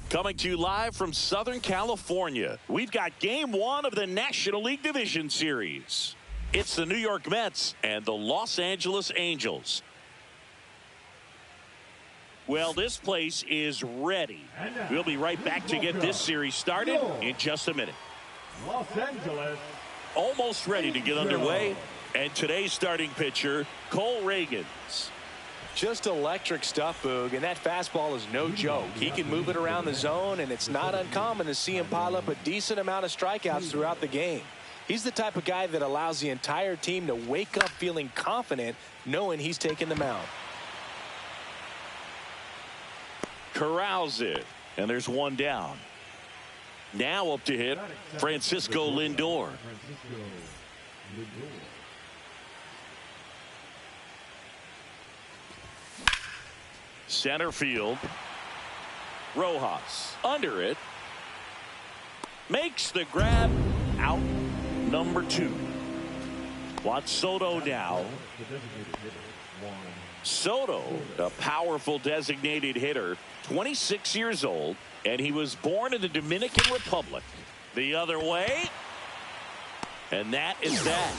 Coming to you live from Southern California, we've got Game 1 of the National League Division Series. It's the New York Mets and the Los Angeles Angels. Well, this place is ready. We'll be right back to get this series started in just a minute. Los Angeles. Almost ready to get underway. And today's starting pitcher, Cole Ragans. Just electric stuff, Boog, and that fastball is no joke. He can move it around the zone, and it's not uncommon to see him pile up a decent amount of strikeouts throughout the game. He's the type of guy that allows the entire team to wake up feeling confident, knowing he's taking the mound. Corrals it, and there's one down. Now up to hit, Francisco Lindor. Center field. Rojas under it. Makes the grab. Out number 2. Juan Soto now. Soto, a powerful designated hitter, 26 years old, and he was born in the Dominican Republic. The other way. And that is that.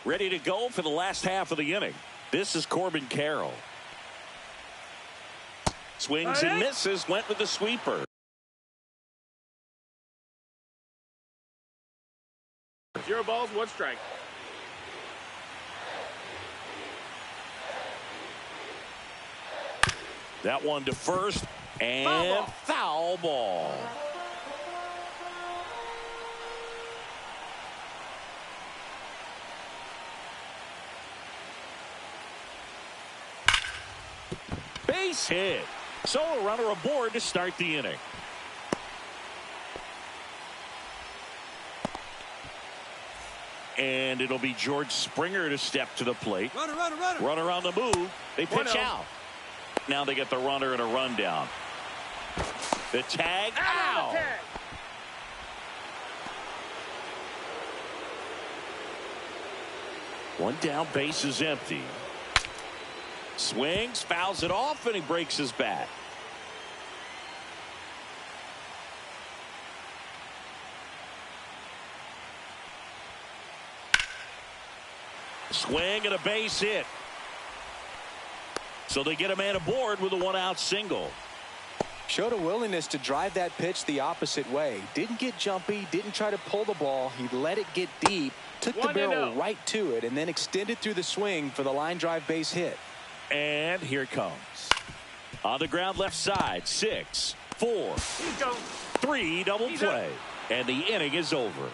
Ready to go for the last half of the inning. This is Corbin Carroll. Swings and misses, went with the sweeper. 0 balls, 1 strike. That one to first, and foul ball. Base hit. So a runner aboard to start the inning. And it'll be George Springer to step to the plate. Runner on the move. They pitch out. Now they get the runner and a rundown. The tag. Ow! One down, base is empty. Swings, fouls it off, and he breaks his bat. Swing and a base hit. So they get a man aboard with a 1-out single. Showed a willingness to drive that pitch the opposite way. Didn't get jumpy, didn't try to pull the ball. He let it get deep, took the barrel right to it, and then extended through the swing for the line drive base hit. And here it comes. On the ground left side. 6, 4, 3 double play. And the inning is over.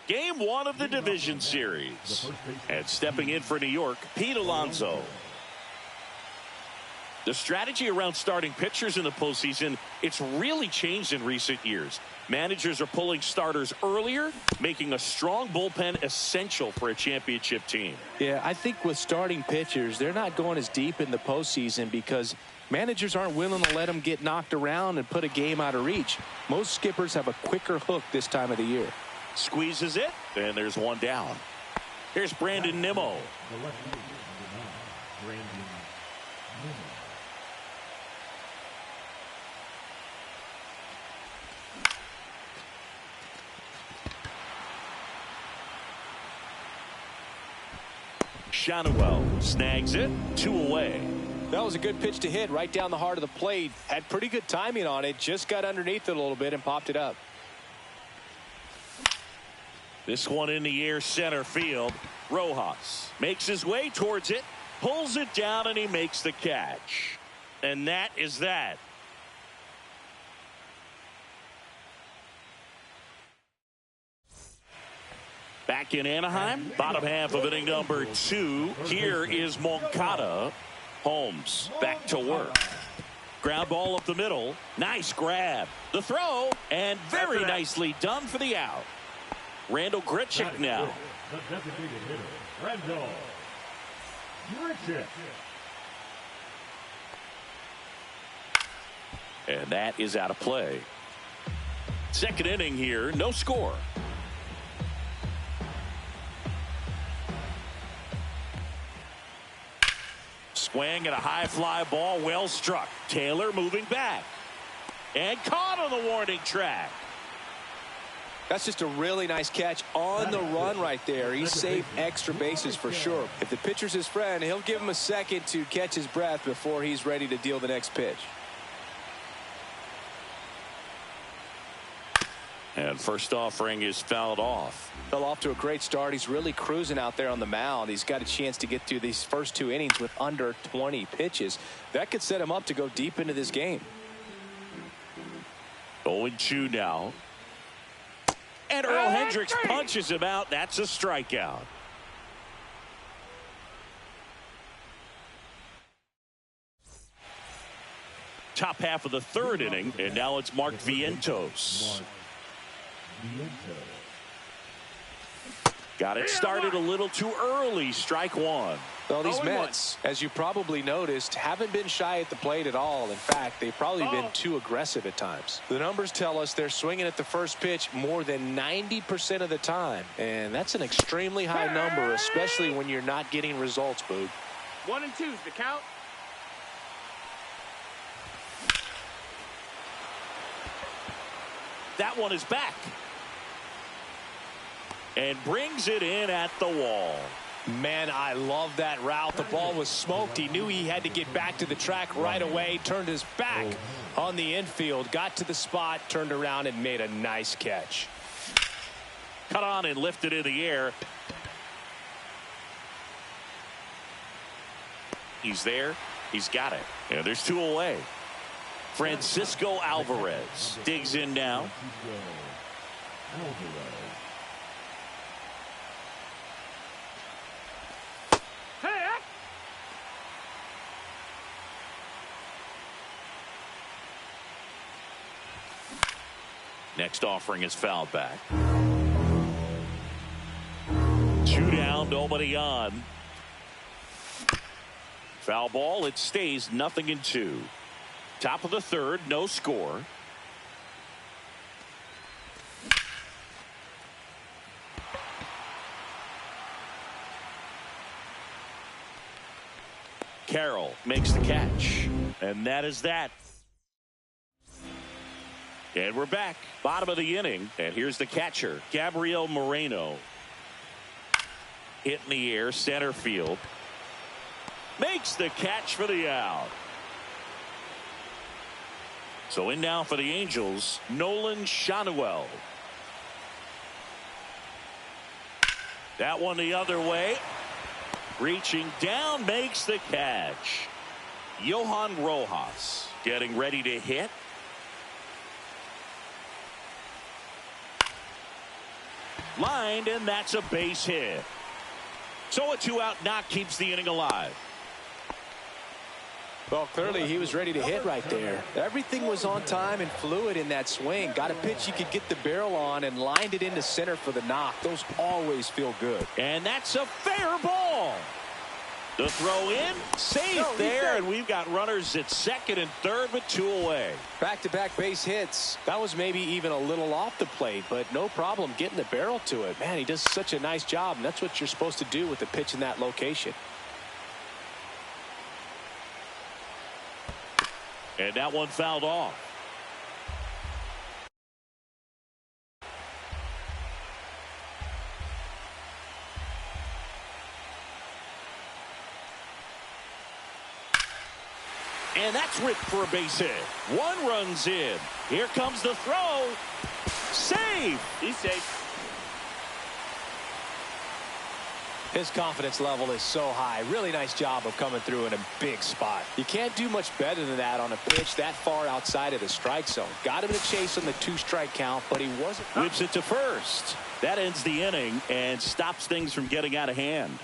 Game 1 of the division series. And stepping in for New York, Pete Alonso. The strategy around starting pitchers in the postseason, it's really changed in recent years. Managers are pulling starters earlier, making a strong bullpen essential for a championship team. Yeah, I think with starting pitchers, they're not going as deep in the postseason because managers aren't willing to let them get knocked around and put a game out of reach. Most skippers have a quicker hook this time of the year. Squeezes it, and there's one down. Here's Brandon Nimmo. The left fielder, number 9, Brandon Nimmo. Shanuel snags it. 2 away. That was a good pitch to hit right down the heart of the plate. Had pretty good timing on it. Just got underneath it a little bit and popped it up. This one in the air, center field. Rojas makes his way towards it, pulls it down, and he makes the catch. And that is that. Back in Anaheim, bottom half of inning number 2. Here is Moncada. Holmes back to work. Ground ball up the middle. Nice grab. The throw, and very nicely done for the out. Randall Grichuk now. The designated hitter, Randall Grichuk. And that is out of play. Second inning here, no score. Swing and a high fly ball, well struck. Taylor moving back. And caught on the warning track. That's just a really nice catch on the run right there. He saved extra bases for sure. If the pitcher's his friend, he'll give him a second to catch his breath before he's ready to deal the next pitch. And first offering is fouled off. Fell off to a great start. He's really cruising out there on the mound. He's got a chance to get through these first 2 innings with under 20 pitches. That could set him up to go deep into this game. 0-2 now. And Earl Hendricks punches him out. That's a strikeout. Top half of the 3rd inning, and now it's Mark Vientos. Got it started a little too early. Strike 1. Well, these Mets, as you probably noticed, haven't been shy at the plate at all. In fact, they've probably been too aggressive at times. The numbers tell us they're swinging at the first pitch more than 90% of the time. And that's an extremely high number, especially when you're not getting results, Boog. 1 and 2's the count. That one is back. And brings it in at the wall. Man, I love that route. The ball was smoked. He knew he had to get back to the track right away. Turned his back on the infield. Got to the spot. Turned around and made a nice catch. Cut on and lifted in the air. He's there. He's got it. And there's 2 away. Francisco Alvarez digs in now. Next offering is fouled back. 2 down, nobody on. Foul ball, it stays 0-2. Top of the 3rd, no score. Carroll makes the catch. And that is that. And we're back. Bottom of the inning. And here's the catcher, Gabriel Moreno. Hit in the air, center field. Makes the catch for the out. So in now for the Angels, Nolan Shanuel. That one the other way. Reaching down, makes the catch. Johan Rojas getting ready to hit. Lined, and that's a base hit. So a 2-out knock keeps the inning alive. Well, clearly he was ready to hit right there. Everything was on time and fluid in that swing. Got a pitch you could get the barrel on and lined it into center for the knock. Those always feel good. And that's a fair ball. The throw in, safe there, and we've got runners at second and third with 2 away. Back-to-back base hits. That was maybe even a little off the plate, but no problem getting the barrel to it. Man, he does such a nice job, and that's what you're supposed to do with the pitch in that location. And that one fouled off. And that's ripped for a base hit. 1 run's in. Here comes the throw. Save. He's safe. His confidence level is so high. Really nice job of coming through in a big spot. You can't do much better than that on a pitch that far outside of the strike zone. Got him to chase on the 2-strike count, but he wasn't. Whips it to first. That ends the inning and stops things from getting out of hand.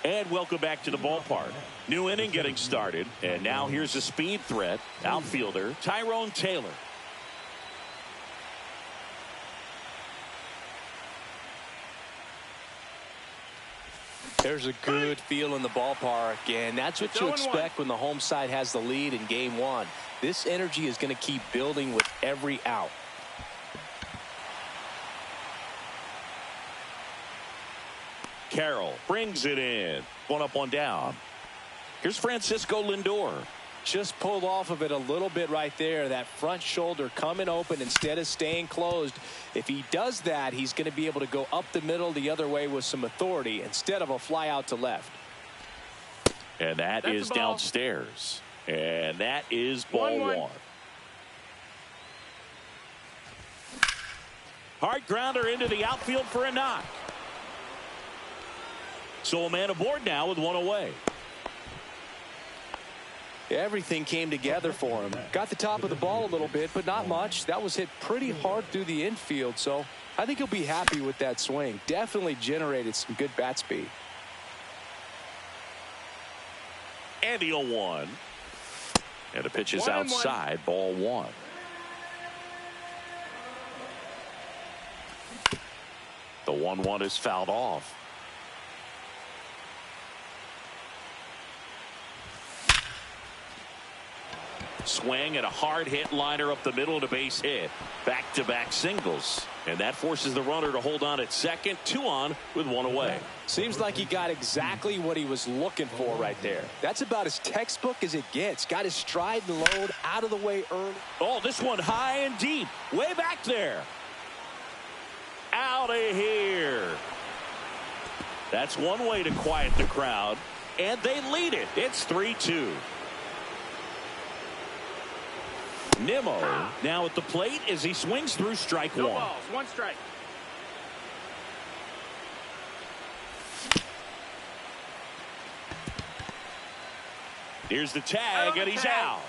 And welcome back to the ballpark. New inning getting started. And now here's a speed threat. Outfielder Tyrone Taylor. There's a good feel in the ballpark, and that's what you expect when the home side has the lead in game 1. This energy is going to keep building with every out. Carroll brings it in. 1 up, 1 down. Here's Francisco Lindor. Just pulled off of it a little bit right there. That front shoulder coming open instead of staying closed. If he does that, he's going to be able to go up the middle the other way with some authority instead of a fly out to left. And that's is downstairs. And that is ball 1. Hard grounder into the outfield for a knock. So a man aboard now with 1 away. Everything came together for him. Got the top of the ball a little bit, but not much. That was hit pretty hard through the infield, so I think he'll be happy with that swing. Definitely generated some good bat speed. And the 0-1. And the pitch is outside, ball 1. The 1-1 is fouled off. Swing and a hard hit liner up the middle and a base hit. Back-to-back singles. And that forces the runner to hold on at second. 2 on with 1 away. Seems like he got exactly what he was looking for right there. That's about as textbook as it gets. Got his stride and load out of the way early. Oh, this one high and deep. Way back there. Out of here. That's one way to quiet the crowd. And they lead it. It's 3-2. Nimmo now at the plate as he swings through strike 1. No balls, 1 strike. Here's the tag, and he's out.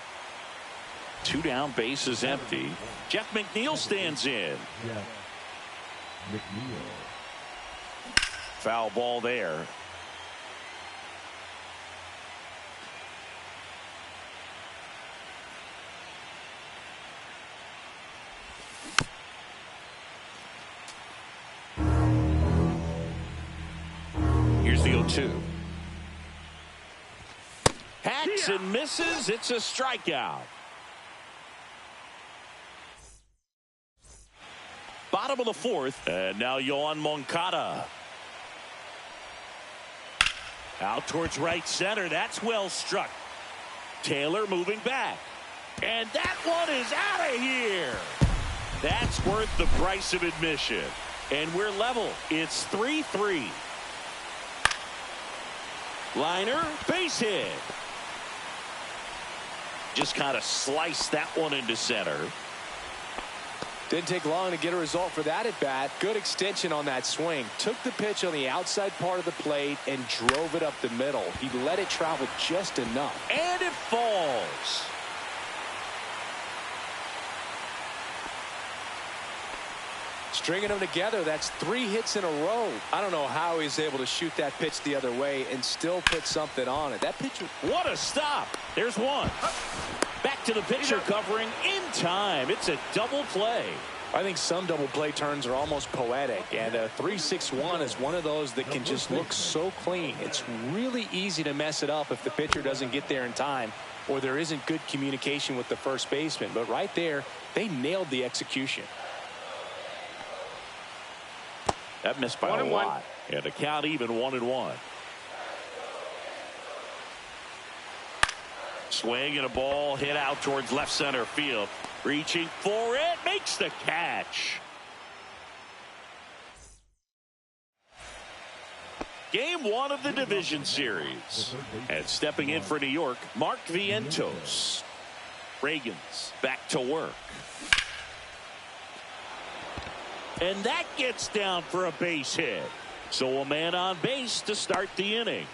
2 down, base is empty. Jeff McNeil stands in. Foul ball there. Here's the 0-2. Hacks and misses. It's a strikeout. Bottom of the 4th. And now Yoan Moncada. Out towards right center. That's well struck. Taylor moving back. And that one is out of here. That's worth the price of admission. And we're level. It's 3-3. Liner, base hit. Just kind of sliced that one into center. Didn't take long to get a result for that at bat. Good extension on that swing. Took the pitch on the outside part of the plate and drove it up the middle. He let it travel just enough. And it falls. Stringing them together, that's 3 hits in a row. I don't know how he's able to shoot that pitch the other way and still put something on it. That pitch. What a stop. There's one. Back to the pitcher covering in time. It's a double play. I think some double play turns are almost poetic, and a 3-6-1 is one of those that can just look so clean. It's really easy to mess it up if the pitcher doesn't get there in time or there isn't good communication with the first baseman. But right there, they nailed the execution. That missed by a lot. And the count even 1-1. Swing and a ball hit out towards left center field. Reaching for it, makes the catch. Game 1 of the division series. And stepping in for New York, Mark Vientos. Reagans back to work. And that gets down for a base hit. So a man on base to start the inning.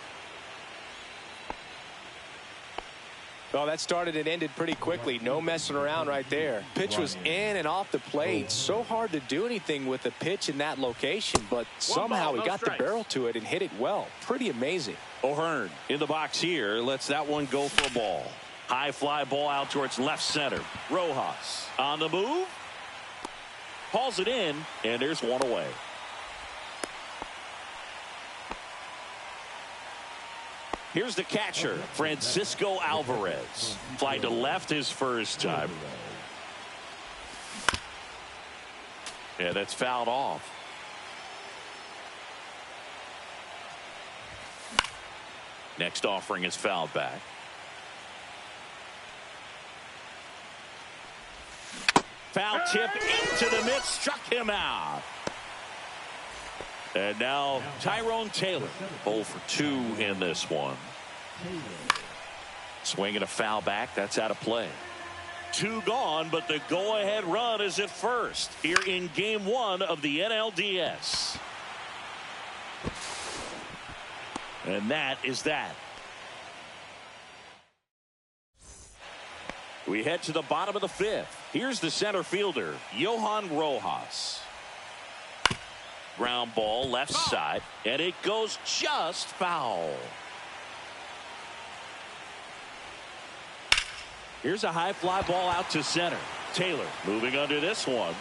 Well, that started and ended pretty quickly. No messing around right there. Pitch was in and off the plate. So hard to do anything with a pitch in that location, but somehow he got the barrel to it and hit it well. Pretty amazing. O'Hearn in the box here. Lets that one go for a ball. High fly ball out towards left center. Rojas on the move. Hauls it in, and there's one away. Here's the catcher, Francisco Alvarez. Fly to left his first time. Yeah, that's fouled off. Next offering is fouled back. Foul tip into the mid, struck him out. And now Tyrone Taylor, 0 for 2 in this one. Swinging a foul back, that's out of play. 2 gone, but the go-ahead run is at first here in Game 1 of the NLDS. And that is that. We head to the bottom of the 5th. Here's the center fielder, Johan Rojas. Ground ball left side, and it goes just foul. Here's a high fly ball out to center. Taylor moving under this one.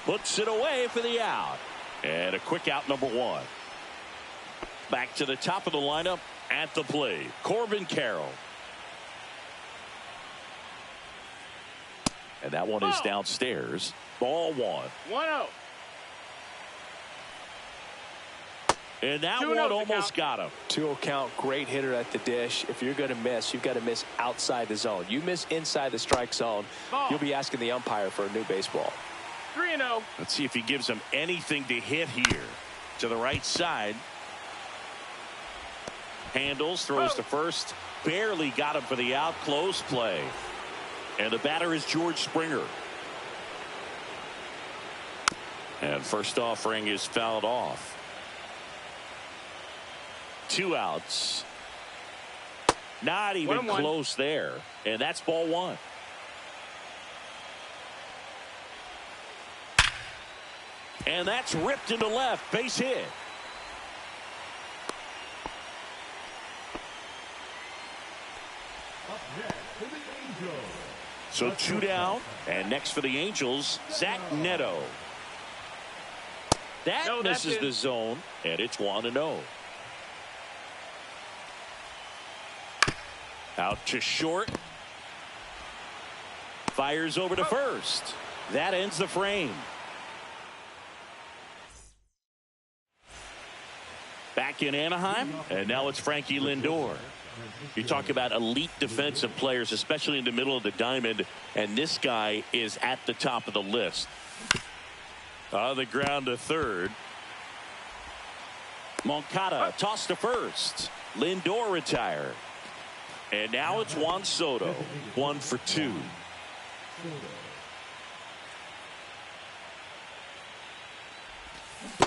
Puts it away for the out. And a quick out, number 1. Back to the top of the lineup at the plate, Corbin Carroll. And that one is downstairs. Ball 1. 1-0. And that one almost got him. 2-0 count, great hitter at the dish. If you're going to miss, you've got to miss outside the zone. You miss inside the strike zone, you'll be asking the umpire for a new baseball. 3-0. Let's see if he gives him anything to hit here. To the right side. Handles, throws to first. Barely got him for the out. Close play. And the batter is George Springer. And first offering is fouled off. 2 outs. Not even close there. And that's ball 1. And that's ripped into left. Base hit. So 2 down. And next for the Angels, Zach Neto. That misses the zone. And it's 1-0. Out to short. Fires over to first. That ends the frame. Back in Anaheim, and now it's Frankie Lindor. You talk about elite defensive players, especially in the middle of the diamond, and this guy is at the top of the list. On the ground to third. Moncada tossed to first. Lindor retired. And now it's Juan Soto, 1 for 2.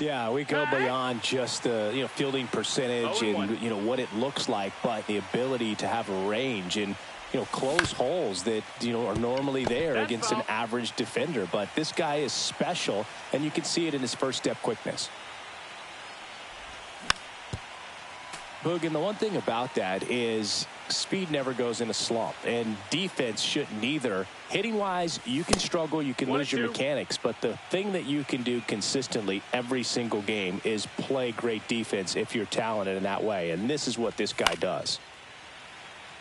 Yeah, we go beyond just the fielding percentage and what it looks like, but the ability to have a range and close holes that are normally there against an average defender. But this guy is special, and you can see it in his first step quickness. Boog, and the one thing about that is speed never goes in a slump, and defense shouldn't either. Hitting-wise, you can struggle, you can lose your mechanics, but the thing that you can do consistently every single game is play great defense if you're talented in that way, and this is what this guy does.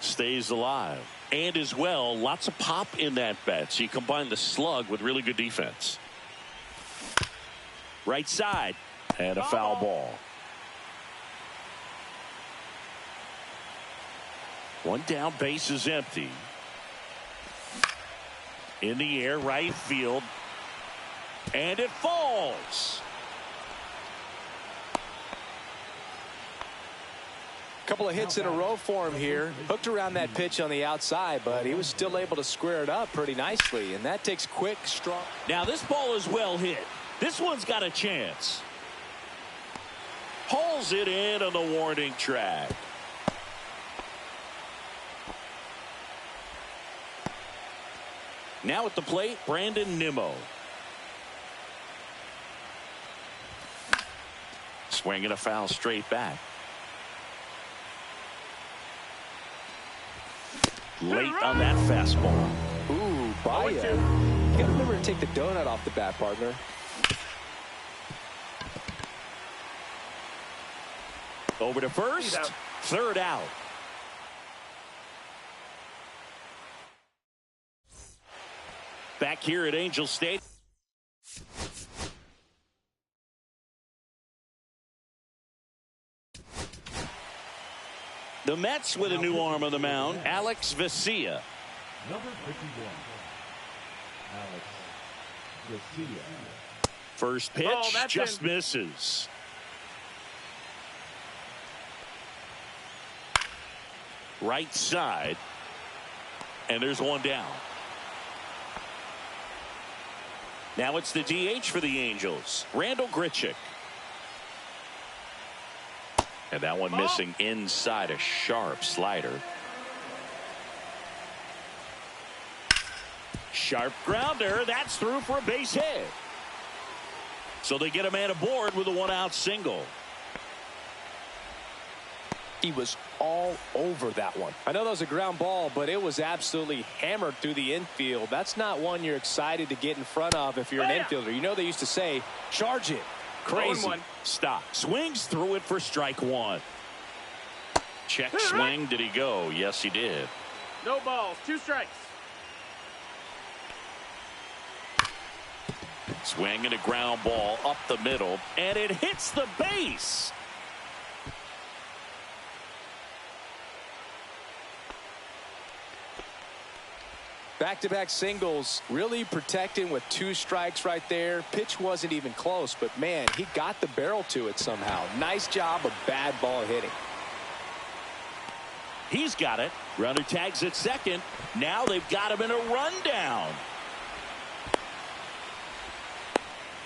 Stays alive. And as well, lots of pop in that bat. So you combine the slug with really good defense. Right side. And a foul ball. One down, base is empty. In the air, right field. And it falls. Couple of hits in a row for him here. Hooked around that pitch on the outside, but he was still able to square it up pretty nicely, and that takes quick, strong. Now this ball is well hit. This one's got a chance. Hauls it in on the warning track. Now at the plate, Brandon Nimmo. Swinging a foul straight back. Late on that fastball. Ooh, Baez. You got to remember to take the donut off the bat, partner. Over to first. Third out. Back here at Angel Stadium. The Mets with a new arm on the mound, Alex Vesia. Number 51, Alex Vesia. First pitch, just misses. Right side. And there's one down. Now it's the DH for the Angels, Randal Grichuk. And that one missing inside, a sharp slider. Sharp grounder. That's through for a base hit. So they get a man aboard with a one-out single. He was all over that one. I know that was a ground ball, but it was absolutely hammered through the infield. That's not one you're excited to get in front of if you're an infielder. You know they used to say, charge it. Crazy. Stop. Swings through it for strike one. Check swing. Did he go? Yes, he did. No balls. 2 strikes. Swing and a ground ball up the middle, and it hits the base. Back-to-back singles, really protecting with 2 strikes right there. Pitch wasn't even close, but man, he got the barrel to it somehow. Nice job of bad ball hitting. He's got it. Runner tags at second. Now they've got him in a rundown.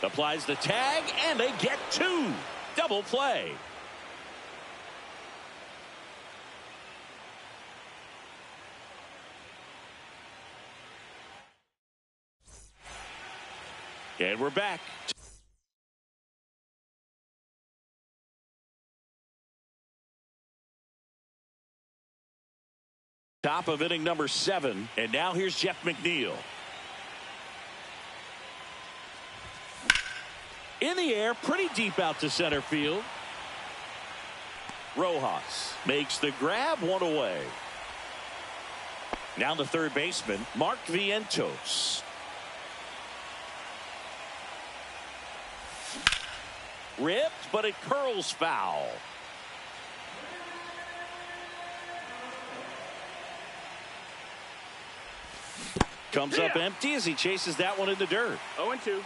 Applies the tag, and they get 2. Double play. And we're back. Top of inning number 7. And now here's Jeff McNeil. In the air, pretty deep out to center field. Rojas makes the grab, 1 away. Now the third baseman, Mark Vientos. Ripped, but it curls foul. Comes up empty as he chases that one in the dirt. 0-2.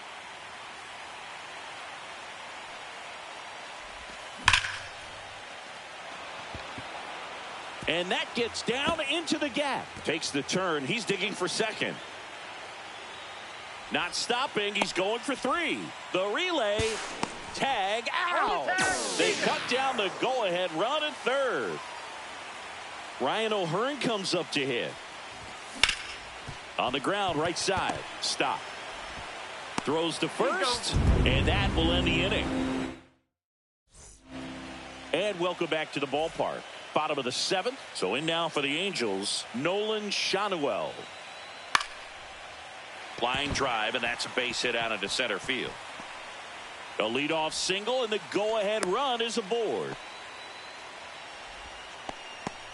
And that gets down into the gap. Takes the turn. He's digging for second. Not stopping. He's going for 3. The relay. Tag out. They cut down the go-ahead run at third. Ryan O'Hearn comes up to hit. On the ground, right side. Stop. Throws to first. And that will end the inning. And welcome back to the ballpark. Bottom of the 7th. So in now for the Angels, Nolan Schanuel. Line drive, and that's a base hit out into center field. A leadoff single, and the go-ahead run is aboard.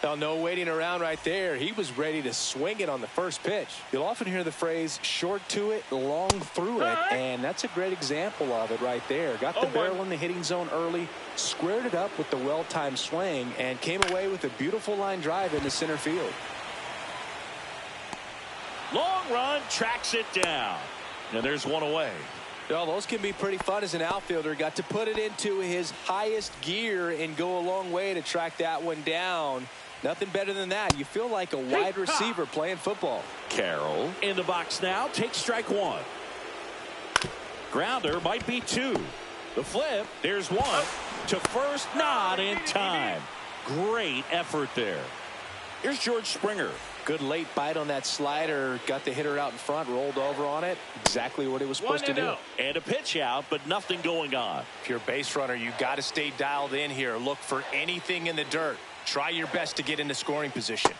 Now, no waiting around right there. He was ready to swing it on the first pitch. You'll often hear the phrase short to it, long through it, and that's a great example of it right there. Got the barrel in the hitting zone early, squared it up with the well-timed swing, and came away with a beautiful line drive into center field. Long run, tracks it down. And there's one away. Well, those can be pretty fun as an outfielder. Got to put it into his highest gear and go a long way to track that one down. Nothing better than that. You feel like a wide receiver playing football. Carroll in the box now. Takes strike 1. Grounder might be 2. The flip. There's 1. To first, not in time. Great effort there. Here's George Springer. Good late bite on that slider. Got the hitter out in front. Rolled over on it. Exactly what he was supposed to do. And a pitch out, but nothing going on. If you're a base runner, you got to stay dialed in here. Look for anything in the dirt. Try your best to get into scoring position.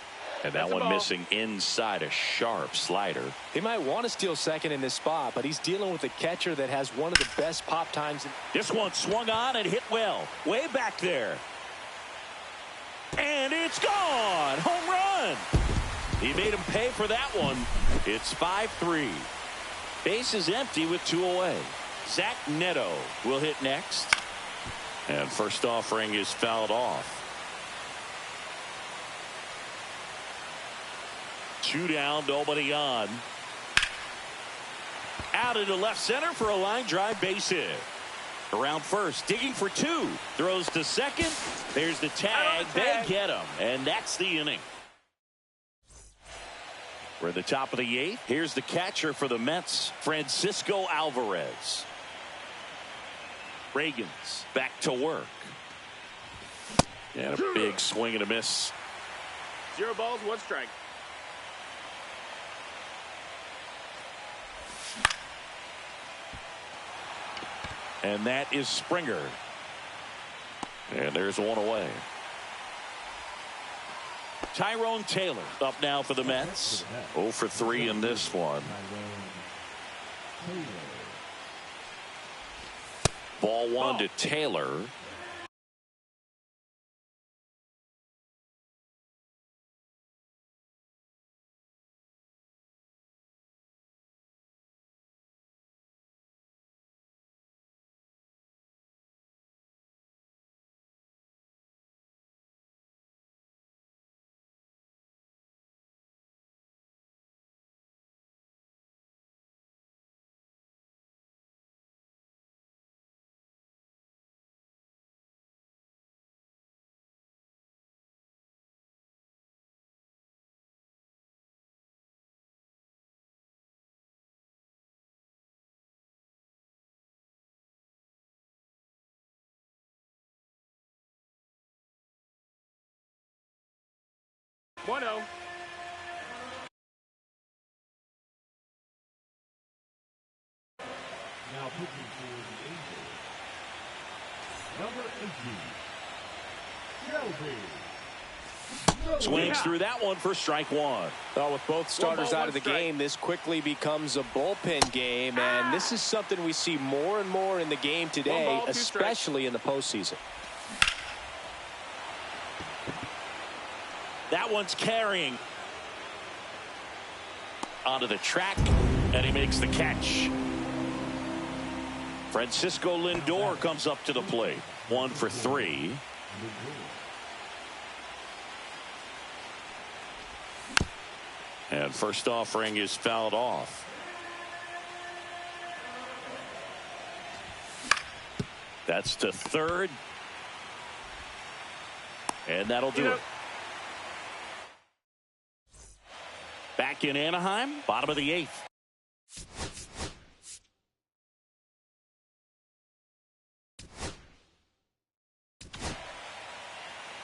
And that one missing inside a sharp slider. He might want to steal second in this spot, but he's dealing with a catcher that has one of the best pop times. This one swung on and hit well. Way back there. And it's gone. Home run. He made him pay for that one. It's 5-3. Base is empty with 2 away. Zach Neto will hit next. And first offering is fouled off. 2 down, nobody on. Out into left center for a line drive base hit. Around first, digging for 2. Throws to second. There's the tag. They get him. And that's the inning. We're at the top of the 8th. Here's the catcher for the Mets, Francisco Alvarez. Reagans back to work. And a big swing and a miss. 0 balls, 1 strike. And that is Springer. And there's 1 away. Tyrone Taylor up now for the Mets. 0 for 3 in this one. Ball 1 to Taylor. One zero. Now pitching for the Angels, number 18, Shelby. Swings through that one for strike 1. Well, with both starters out of the game, this quickly becomes a bullpen game, and this is something we see more and more in the game today, especially in the postseason. That one's carrying onto the track, and he makes the catch. Francisco Lindor comes up to the plate. 1 for 3. And first offering is fouled off. That's to third. And that'll do it. Back in Anaheim, bottom of the 8th.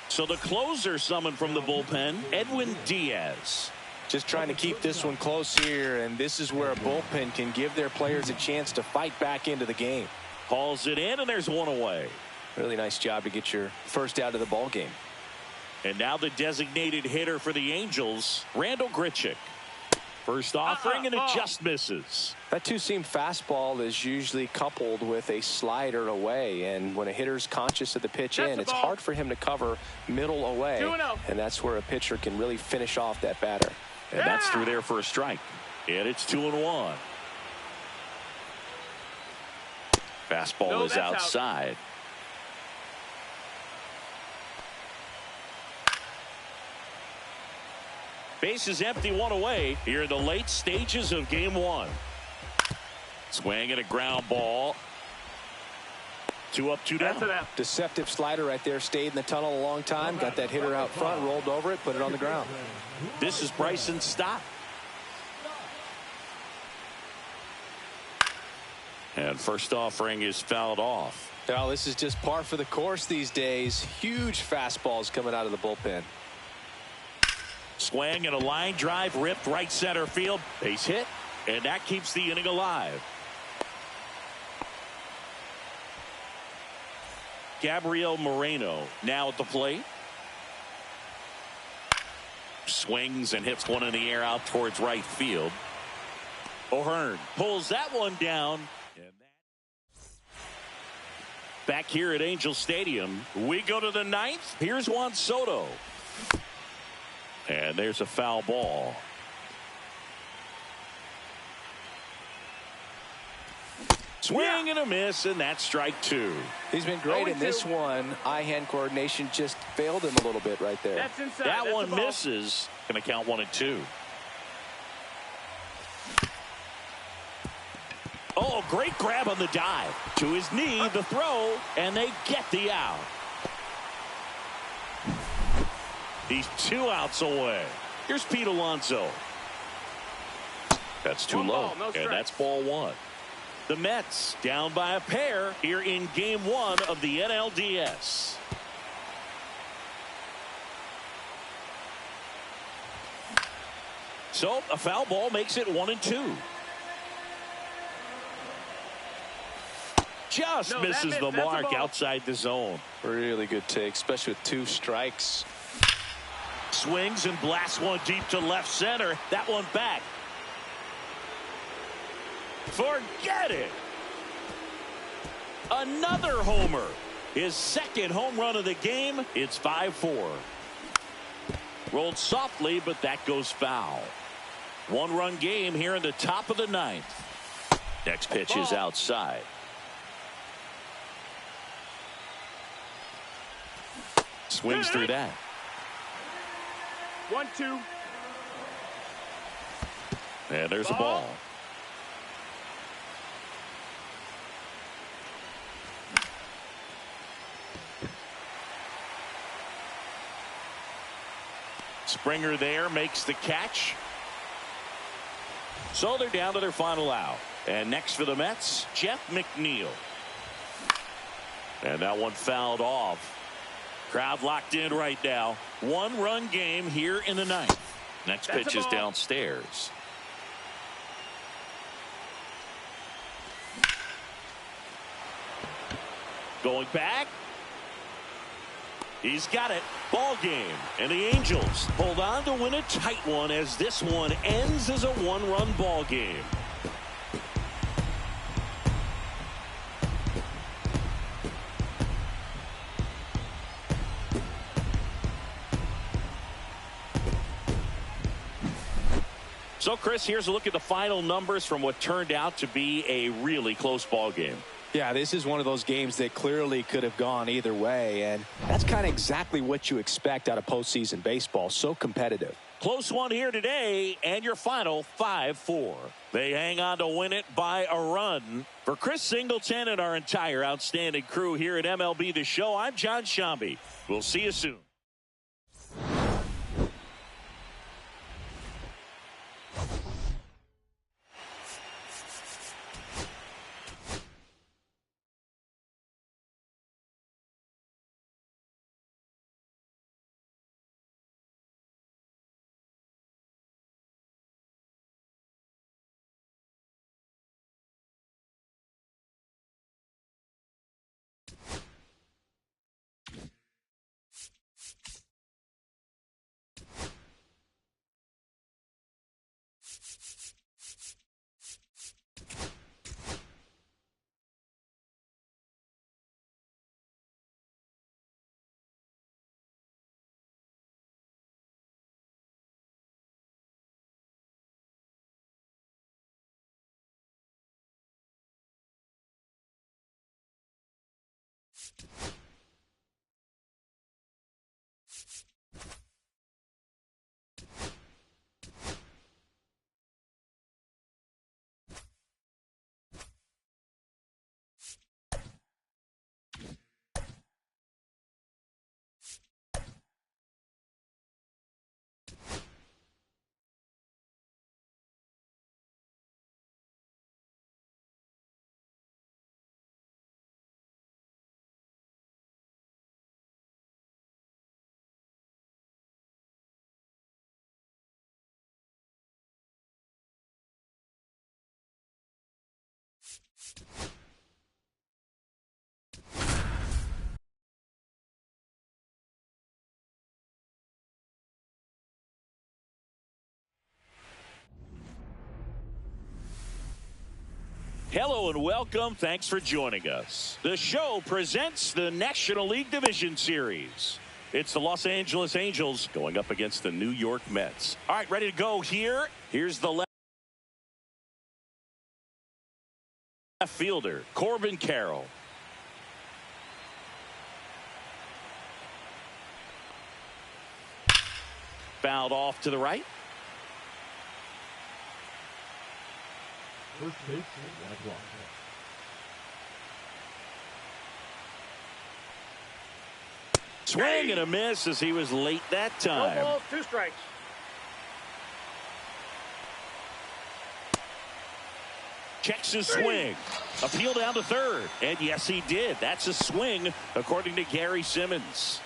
So the closer summoned from the bullpen, Edwin Diaz. Just trying to keep this one close here, and this is where a bullpen can give their players a chance to fight back into the game. Hauls it in, and there's 1 away. Really nice job to get your first out of the ball game. And now the designated hitter for the Angels, Randal Grichuk. First offering and it just misses. That two-seam fastball is usually coupled with a slider away, and when a hitter's conscious of the pitch in, it's hard for him to cover middle away, and that's where a pitcher can really finish off that batter. And that's through there for a strike. And it's 2-1. Fastball is outside. Base is empty, one away here in the late stages of game one. Swing and a ground ball. 2 up, 2 down. Deceptive slider right there. Stayed in the tunnel a long time. Got that hitter out front, rolled over it, put it on the ground. This is Bryson Stott. And first offering is fouled off. Well, this is just par for the course these days. Huge fastballs coming out of the bullpen. Swing and a line drive ripped right center field. Base hit, and that keeps the inning alive. Gabriel Moreno now at the plate. Swings and hits one in the air out towards right field. O'Hearn pulls that one down. Back here at Angel Stadium, we go to the ninth. Here's Juan Soto. And there's a foul ball. Swing and a miss, and that's strike 2. He's been great in this one. Eye-hand coordination just failed him a little bit right there. That one misses. Going to count 1 and 2. Oh, great grab on the dive. To his knee, the throw, and they get the out. He's 2 outs away. Here's Pete Alonso. That's too low, and that's ball 1. The Mets down by a pair here in game 1 of the NLDS. So a foul ball makes it 1 and 2. Just misses the mark outside the zone. Really good take, especially with 2 strikes. Swings and blasts one deep to left center. That one back. Forget it. Another homer. His second home run of the game. It's 5-4. Rolled softly, but that goes foul. 1-run game here in the top of the 9th. Next pitch is outside. Swings through that. 1-2. And there's a ball. Springer there makes the catch. So they're down to their final out. And next for the Mets, Jeff McNeil. And that one fouled off. Crowd locked in right now. 1-run game here in the 9th. Next pitch is downstairs. Going back. He's got it. Ball game. And the Angels hold on to win a tight one as this one ends as a 1-run ball game. So, Chris, here's a look at the final numbers from what turned out to be a really close ball game. Yeah, this is one of those games that clearly could have gone either way, and that's kind of exactly what you expect out of postseason baseball. So competitive. Close one here today, and your final 5-4. They hang on to win it by a run. For Chris Singleton and our entire outstanding crew here at MLB The Show, I'm John Shambi. We'll see you soon. Hello and welcome. Thanks for joining us. The show presents the National League Division Series. It's the Los Angeles Angels going up against the New York Mets. All right, ready to go here. Here's the left fielder, Corbin Carroll. Fouled off to the right. First base, White Rock. Swing and a miss as he was late that No time. balls, 2 strikes. Checks his swing. Appeal down to third. And yes, he did. That's a swing, according to Gary Simmons.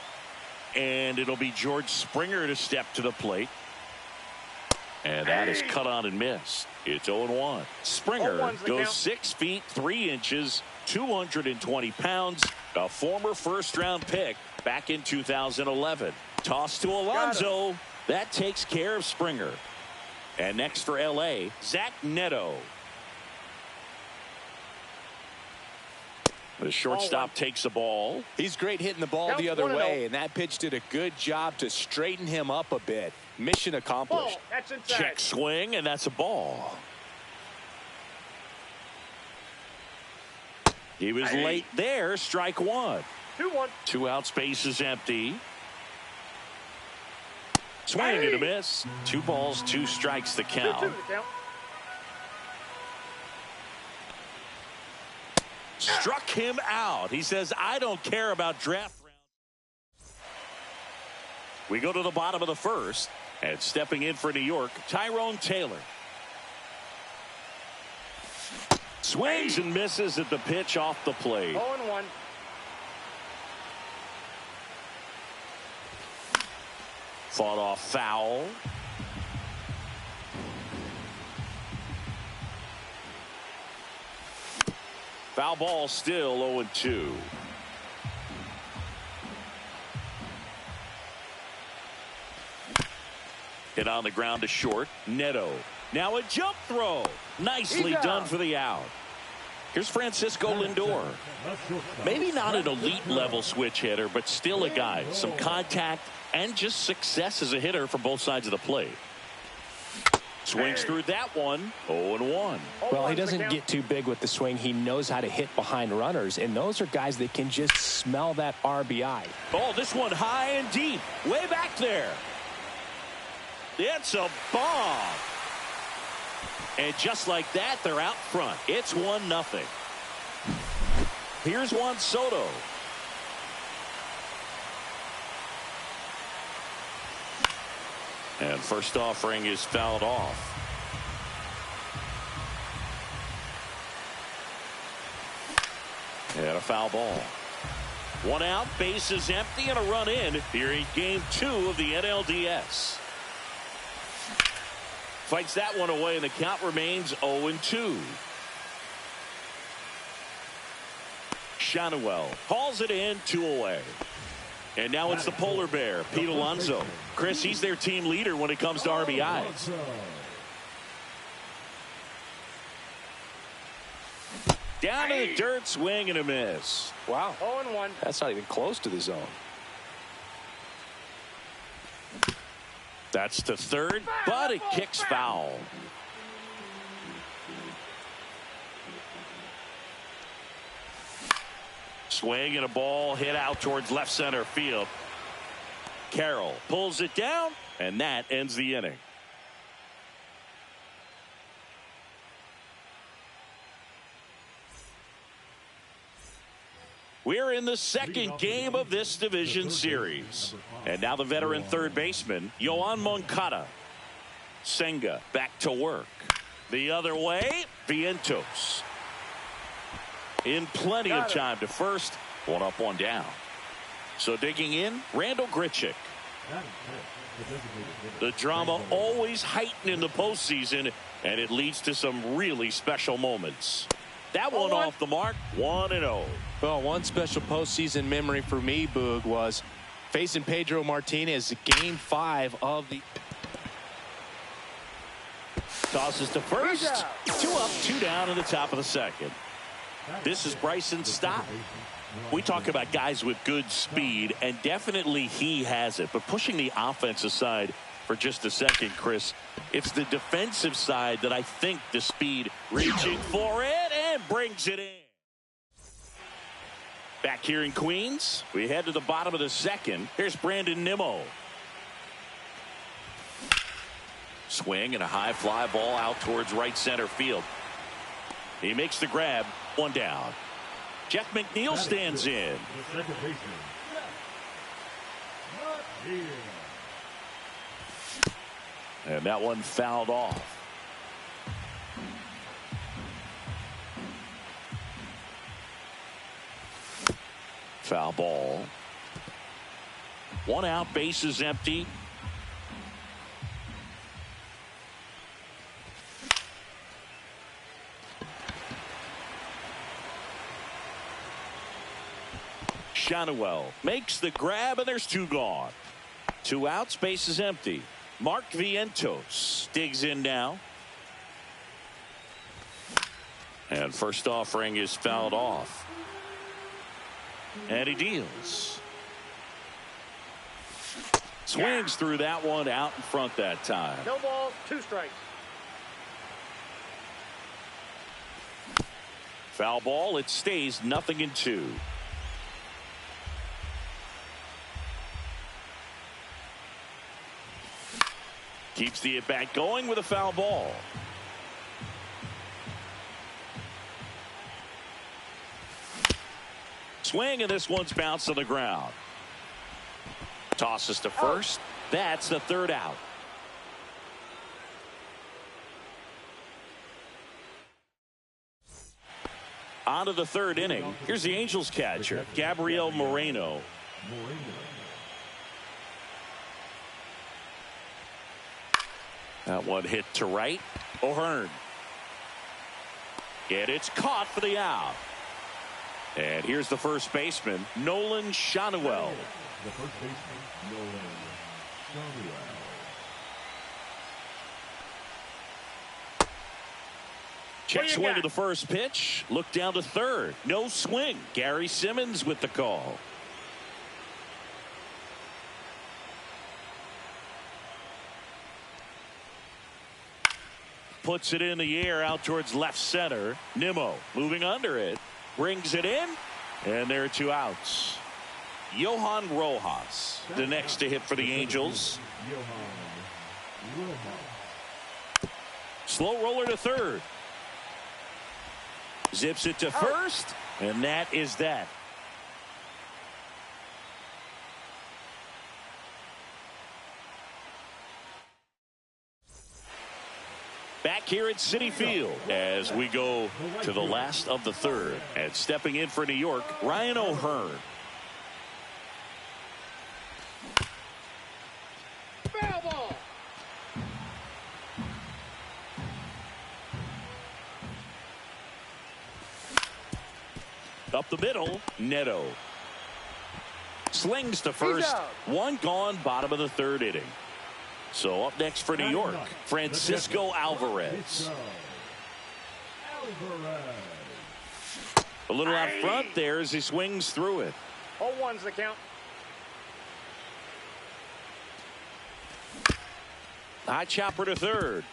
And it'll be George Springer to step to the plate. And that is cut on and missed. It's 0-1. Springer 0-1's the goes count. 6 feet 3 inches, 220 pounds, a former first-round pick back in 2011. Toss to Alonso. That takes care of Springer. And next for L.A., Zach Neto. The shortstop takes the ball. He's great hitting the ball the other way, and that pitch did a good job to straighten him up a bit. Mission accomplished. Ball, that's inside. Check swing, and that's a ball. He was late there. Strike one. 2-1. 2 out, space is empty. Swing and a miss. 2 balls, 2 strikes the 2-2 count. the count. Struck him out. He says, I don't care about draft rounds. We go to the bottom of the first, and stepping in for New York, Tyrone Taylor. Swings and misses at the pitch off the plate. 0-1. Fought off foul. Foul ball, still 0-2. Hit on the ground to short. Neto. Now a jump throw. Nicely done for the out. Here's Francisco Lindor. Maybe not an elite level switch hitter, but still a guy. Some contact and just success as a hitter from both sides of the plate. Swings through that one. 0-1. Well, he doesn't get too big with the swing. He knows how to hit behind runners, and those are guys that can just smell that RBI. Oh, this one high and deep. Way back there. It's a bomb. And just like that, they're out front. It's 1-0. Here's Juan Soto. And first offering is fouled off. And a foul ball. 1 out, base is empty, and a run in here in game 2 of the NLDS. Fights that one away, and the count remains 0-2. Shanuel hauls it in, 2 away. And now it's the polar bear, Pete Alonso. Chris, he's their team leader when it comes to RBIs. Down to the dirt, swing and a miss. Wow. 0-1. That's not even close to the zone. That's to third, but it kicks foul. Swing and a ball hit out towards left center field. Carroll pulls it down, and that ends the inning. We're in the second game of this division series. And now the veteran third baseman, Yoan Moncada. Senga back to work. The other way, Vientos. In plenty of time to first. One up, one down. So digging in, Randal Grichuk. The drama always heightened in the postseason, and it leads to some really special moments. That one off the mark, 1-0. Well, one special postseason memory for me, Boog, was facing Pedro Martinez, Game 5 of the... Tosses to first. 2 up, 2 down in the top of the second. This is Bryson Stott. We talk about guys with good speed, and definitely he has it. But pushing the offense aside for just a second, Chris, it's the defensive side that I think the speed reaching for it and brings it in. Back here in Queens, we head to the bottom of the second. Here's Brandon Nimmo. Swing and a high fly ball out towards right center field. He makes the grab, 1 down. Jeff McNeil stands in. The second baseman. Here. And that one fouled off. Foul ball. 1 out, bases empty. Schanuel makes the grab, and there's 2 gone. 2 outs, bases empty. Mark Vientos digs in now. And first offering is fouled off. And he deals. Swings through that one, out in front that time. No balls, 2 strikes. Foul ball, it stays 0-2. Keeps the at-bat going with a foul ball. Swing, and this one's bounced to the ground. Tosses to first. That's the 3rd out. On to the 3rd inning. Here's the Angels catcher, Gabriel Moreno. That one hit to right. O'Hearn. And it's caught for the out. And here's the first baseman, Nolan Schanuel. The first baseman, Nolan Schanuel. Check swing to the first pitch. Look down to third. No swing. Gary Simmons with the call. Puts it in the air out towards left center. Nimmo moving under it. Brings it in. And there are 2 outs. Johan Rojas, the next to hit for the Angels. Slow roller to third. Zips it to first. And that is that. Back here at Citi Field as we go to the last of the 3rd. And stepping in for New York, Ryan O'Hearn. Foul ball. Up the middle, Neto. Slings to first. 1 gone, bottom of the 3rd inning. So up next for New York, Francisco Alvarez. A little out front there as he swings through it. 0-1's the count. High chopper to third.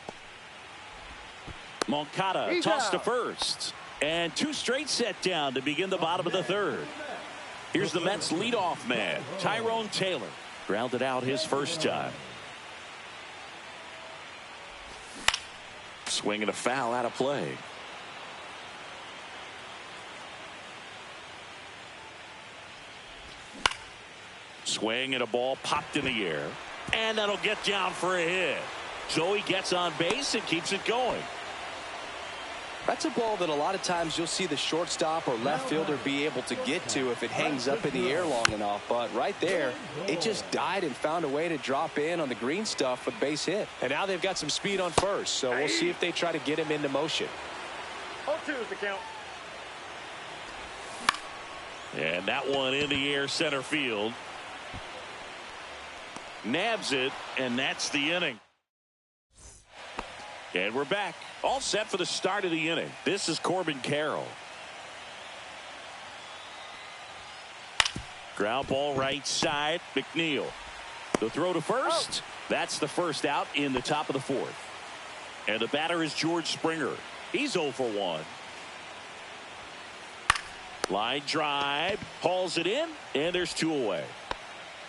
Moncada tossed to first. And 2 straight set down to begin the bottom of the 3rd. Here's the Mets leadoff man, Tyrone Taylor. Grounded out his first time. Swinging a foul out of play. Swing and a ball popped in the air. And that'll get down for a hit. So he gets on base and keeps it going. That's a ball that a lot of times you'll see the shortstop or left fielder be able to get to if it hangs up in the air long enough. But right there, it just died and found a way to drop in on the green stuff for the base hit. And now they've got some speed on first, so we'll see if they try to get him into motion. 0-2 is the count. And that one in the air center field. Nabs it, and that's the inning. And we're back. All set for the start of the inning. This is Corbin Carroll. Ground ball right side. McNeil. The throw to first. That's the first out in the top of the fourth. And the batter is George Springer. He's 0 for 1. Line drive. Hauls it in. And there's 2 away.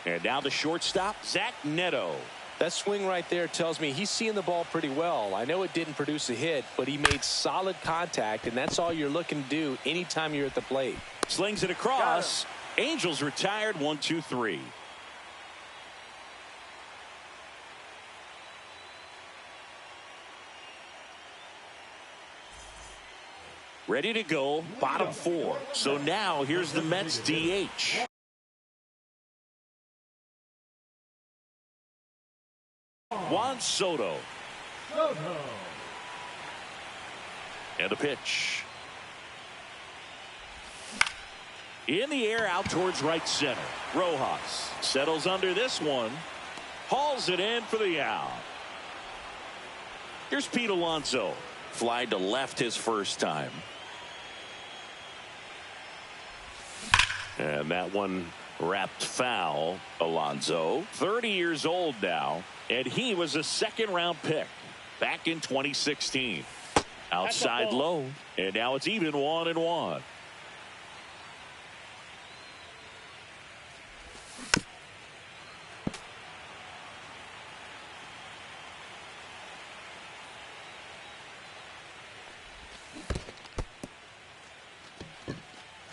And now the shortstop, Zach Neto. That swing right there tells me he's seeing the ball pretty well. I know it didn't produce a hit, but he made solid contact, and that's all you're looking to do anytime you're at the plate. Slings it across. Angels retired. 1-2-3. Ready to go. Bottom 4. So now here's the Mets DH. Juan Soto. And the pitch. In the air out towards right center. Rojas settles under this one. Hauls it in for the out. Here's Pete Alonso. Fly to left his first time. And that one wrapped foul. Alonso, 30 years old now, and he was a second-round pick back in 2016. Outside low, and now it's even 1-1.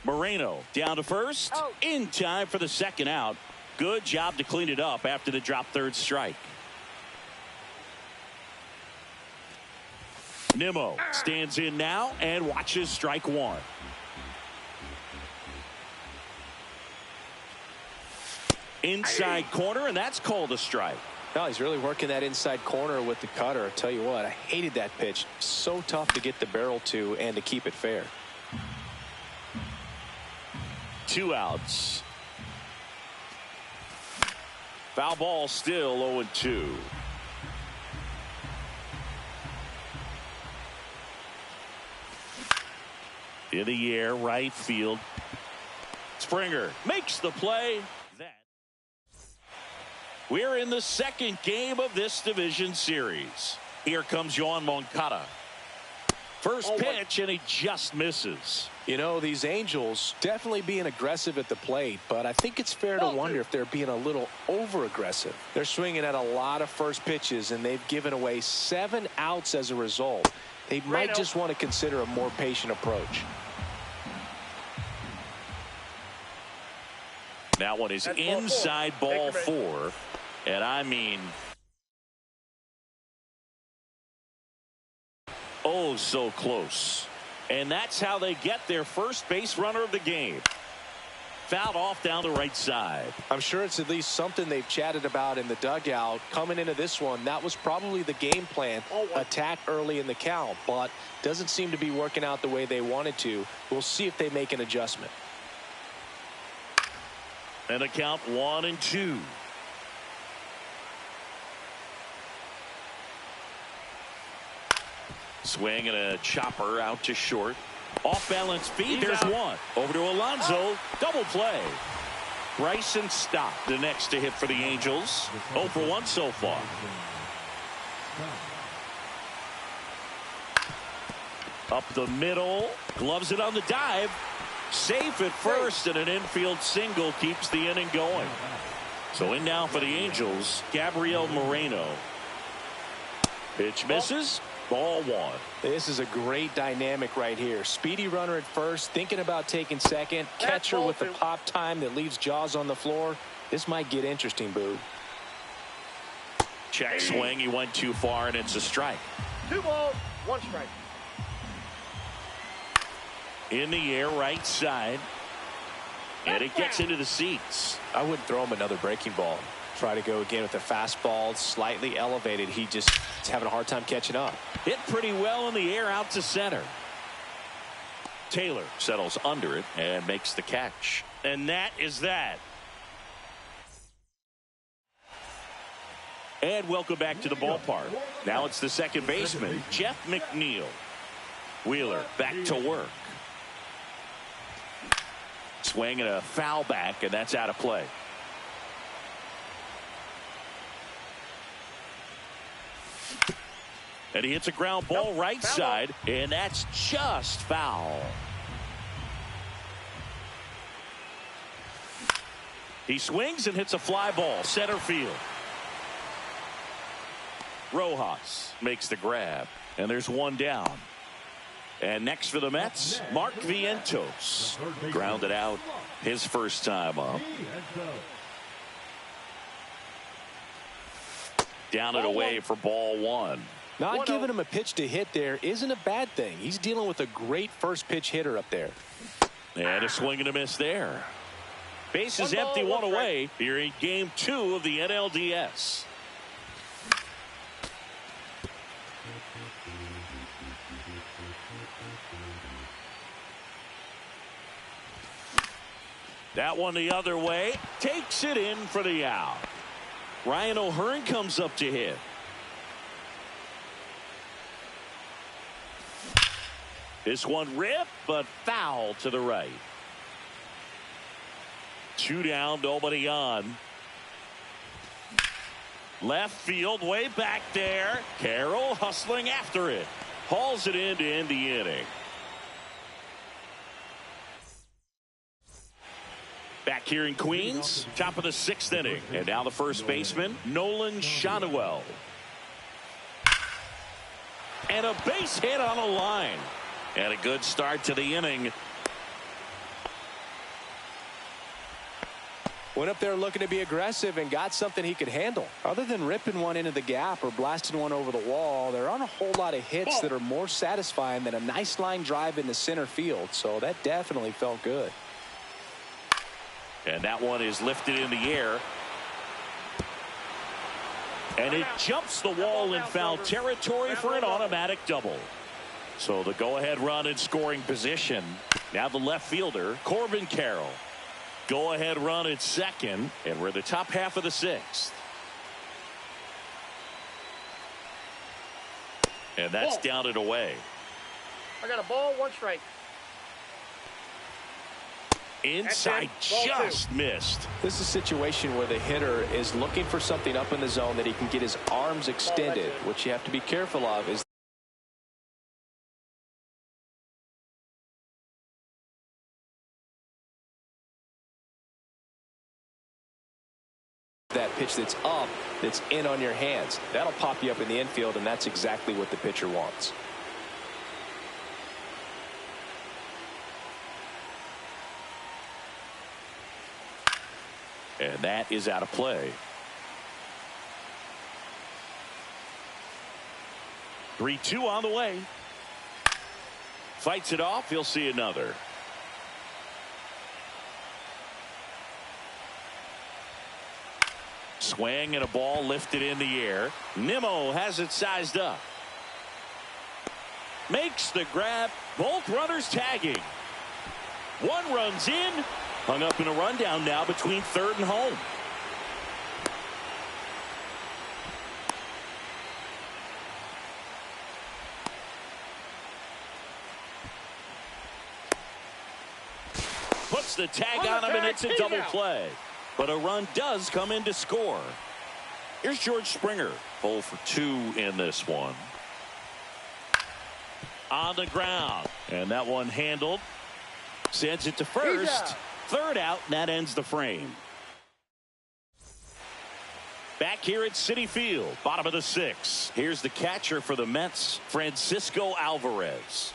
Moreno down to first. In time for the second out. Good job to clean it up after the drop third strike. Nimmo stands in now and watches strike one. Inside corner, and that's called a strike. No, he's really working that inside corner with the cutter. I tell you what, I hated that pitch. So tough to get the barrel to and to keep it fair. 2 outs. Foul ball still 0-2. In the air, right field. Springer makes the play. We're in the second game of this division series. Here comes Yoan Moncada. First pitch, and he just misses. You know, these Angels definitely being aggressive at the plate, but I think it's fair to wonder if they're being a little over-aggressive. They're swinging at a lot of first pitches, and they've given away 7 outs as a result. They might just want to consider a more patient approach. That one is inside ball 4. And I mean, oh, so close. And that's how they get their first base runner of the game. Fouled off down the right side. I'm sure it's at least something they've chatted about in the dugout. Coming into this one, that was probably the game plan. Attack early in the count, but doesn't seem to be working out the way they wanted to. We'll see if they make an adjustment. And the count 1-2. Swing and a chopper out to short. Off balance feed. There's one. Over to Alonso. Double play. Bryson Stott, the next to hit for the Angels. 0 for 1 so far. Up the middle. Gloves it on the dive. Safe at first, and an infield single keeps the inning going. So in now for the Angels, Gabriel Moreno. Pitch misses. Ball one. This is a great dynamic right here. Speedy runner at first, thinking about taking second. Catcher with the pop time that leaves Jaws on the floor. This might get interesting, Boo. Check swing. He went too far, and it's a strike. 2 balls, 1 strike. In the air, right side. And it gets into the seats. I wouldn't throw him another breaking ball. Try to go again with the fastball, slightly elevated. He just is having a hard time catching up. Hit pretty well in the air out to center. Taylor settles under it and makes the catch. And that is that. And welcome back to the ballpark. Now it's the second baseman, Jeff McNeil. Wheeler back to work. Swing and a foul back, and that's out of play. And he hits a ground ball right side, and that's just foul. He swings and hits a fly ball, center field. Rojas makes the grab, and there's one down. And next for the Mets, Mark Vientos. Grounded out his first time up. Down and away for ball one. Not giving him a pitch to hit there isn't a bad thing. He's dealing with a great first pitch hitter up there. And a swing and a miss there. Base is empty, one away here in game 2 of the NLDS. That one the other way. Takes it in for the out. Ryan O'Hearn comes up to hit. This one ripped, but foul to the right. 2 down, nobody on. Left field, way back there. Carroll hustling after it. Hauls it in to end the inning. Back here in Queens, top of the 6th inning. And now the first baseman, Nolan Schanuel. And a base hit on a line. And a good start to the inning. Went up there looking to be aggressive and got something he could handle. Other than ripping one into the gap or blasting one over the wall, there aren't a whole lot of hits that are more satisfying than a nice line drive in the center field. So that definitely felt good. And that one is lifted in the air. And it jumps the wall in foul territory for an automatic double. So the go-ahead run in scoring position. Now the left fielder, Corbin Carroll. Go-ahead run at second. And we're the top half of the 6th. And that's down and away. I got a ball, 1 strike. Inside, just missed. This is a situation where the hitter is looking for something up in the zone that he can get his arms extended. What you have to be careful of is that pitch that's up, that's in on your hands. That'll pop you up in the infield, and that's exactly what the pitcher wants. And that is out of play. 3-2 on the way. Fights it off. He'll see another. Swing and a ball lifted in the air. Nimmo has it sized up. Makes the grab. Both runners tagging. One runs in. Hung up in a rundown now between third and home. Puts the tag on him, and it's a double play. But a run does come in to score. Here's George Springer. 0 for 2 in this one. On the ground. And that one handled. Sends it to first. Third out, and that ends the frame. Back here at Citi Field, bottom of the 6th. Here's the catcher for the Mets, Francisco Alvarez.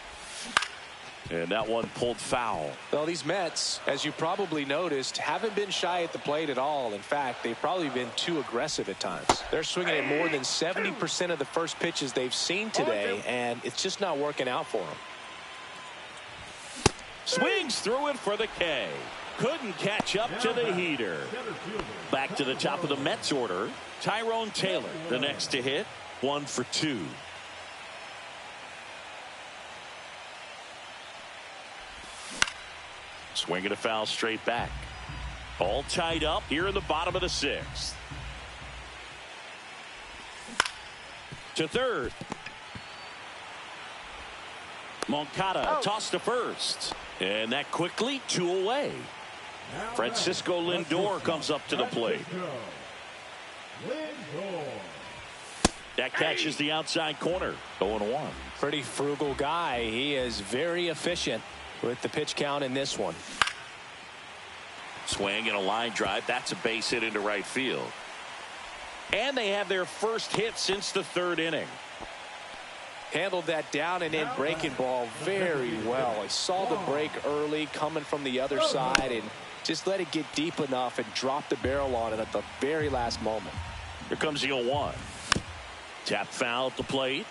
And that one pulled foul. Well, these Mets, as you probably noticed, haven't been shy at the plate at all. In fact, they've probably been too aggressive at times. They're swinging at more than 70% of the first pitches they've seen today, and it's just not working out for them. Swings through it for the K. Couldn't catch up to the heater. Back to the top of the Mets order. Tyrone Taylor, the next to hit. 1 for 2. Swinging a foul straight back. All tied up here in the bottom of the 6th. To third. Moncada tossed to first. And that quickly 2 away. Francisco Lindor comes up to the plate. That catches the outside corner. 0-1. Pretty frugal guy. He is very efficient with the pitch count in this one. Swing and a line drive. That's a base hit into right field. And they have their first hit since the 3rd inning. Handled that down and in breaking ball very well. He saw the break early coming from the other side and just let it get deep enough and drop the barrel on it at the very last moment. Here comes the 0-1. Tap foul at the plate.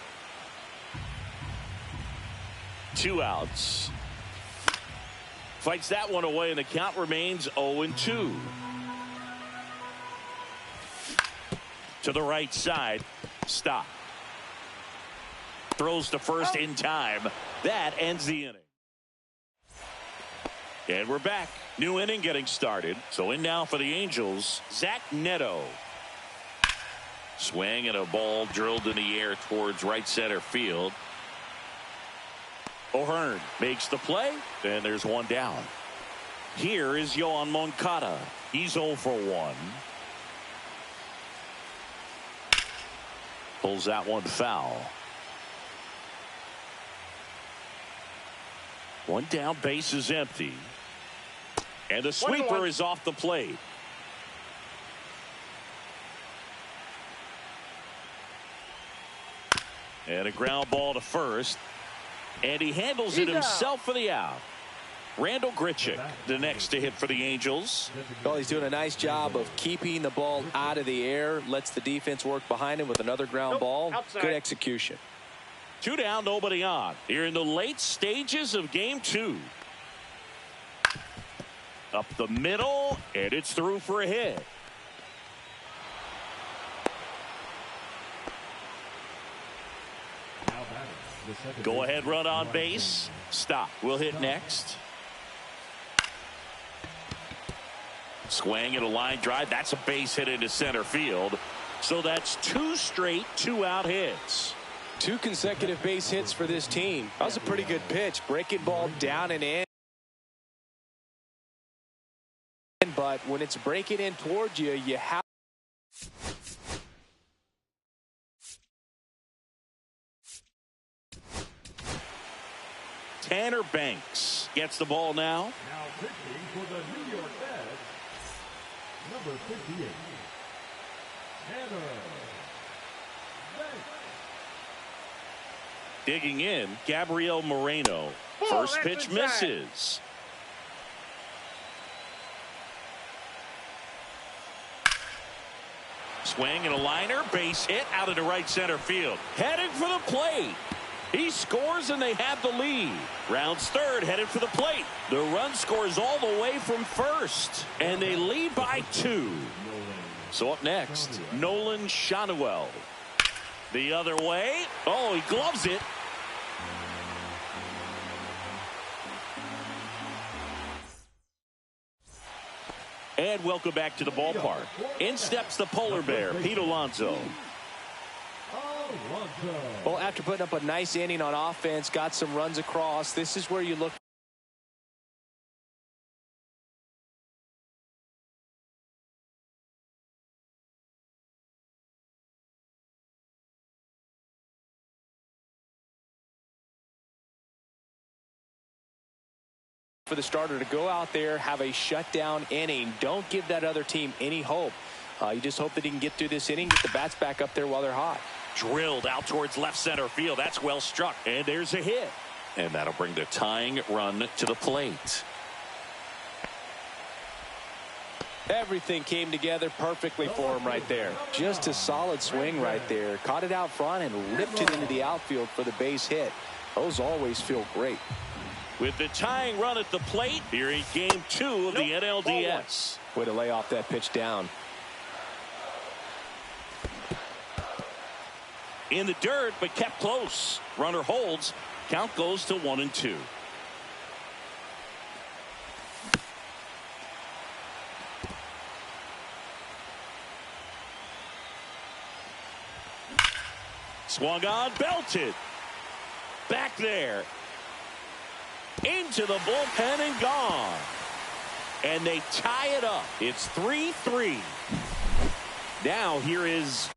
2 outs. Fights that one away, and the count remains 0-2. To the right side. Stop. Throws to first in time. That ends the inning. And we're back. New inning getting started. So in now for the Angels, Zach Neto. Swing and a ball drilled in the air towards right center field. O'Hearn makes the play, and there's one down. Here is Yoan Moncada. He's 0 for 1. Pulls that one foul. One down, base is empty. And the sweeper is off the plate. And a ground ball to first. And he handles it himself for the out. Randall Grichuk, the next to hit for the Angels. Well, he's doing a nice job of keeping the ball out of the air. Lets the defense work behind him with another ground ball. Outside. Good execution. 2 down, nobody on. Here in the late stages of game 2. Up the middle, and it's through for a hit. Go ahead run on base. Stop. We'll hit next. Swing and a line drive. That's a base hit into center field. So that's 2 straight 2-out hits. 2 consecutive base hits for this team. That was a pretty good pitch. Breaking ball down and in. But when it's breaking in towards you, you have. Tanner Banks gets the ball now. Now pitching for the New York Mets, number 58, Tanner Banks. Digging in, Gabriel Moreno. First pitch misses. Swing and a liner, base hit out into right center field. Headed for the plate. He scores and they have the lead. Rounds third, headed for the plate. The run scores all the way from first. And they lead by 2. So up next, Nolan Schanuel. The other way. Oh, he gloves it. And welcome back to the ballpark. In steps the polar bear, Pete Alonso. Well, after putting up a nice inning on offense, got some runs across, this is where you look. for the starter to go out there, have a shutdown inning. Don't give that other team any hope. You just hope that he can get through this inning, get the bats back up there while they're hot. Drilled out towards left center field. That's well struck. And there's a hit. And that'll bring the tying run to the plate. Everything came together perfectly for him right there. Just a solid swing right there. Caught it out front and ripped it into the outfield for the base hit. Those always feel great. With the tying run at the plate, here in game 2 of the NLDS. Way to lay off that pitch down. In the dirt, but kept close. Runner holds. Count goes to 1-2. Swung on, belted. Back there. Into the bullpen and gone. And they tie it up. It's 3-3. Now here is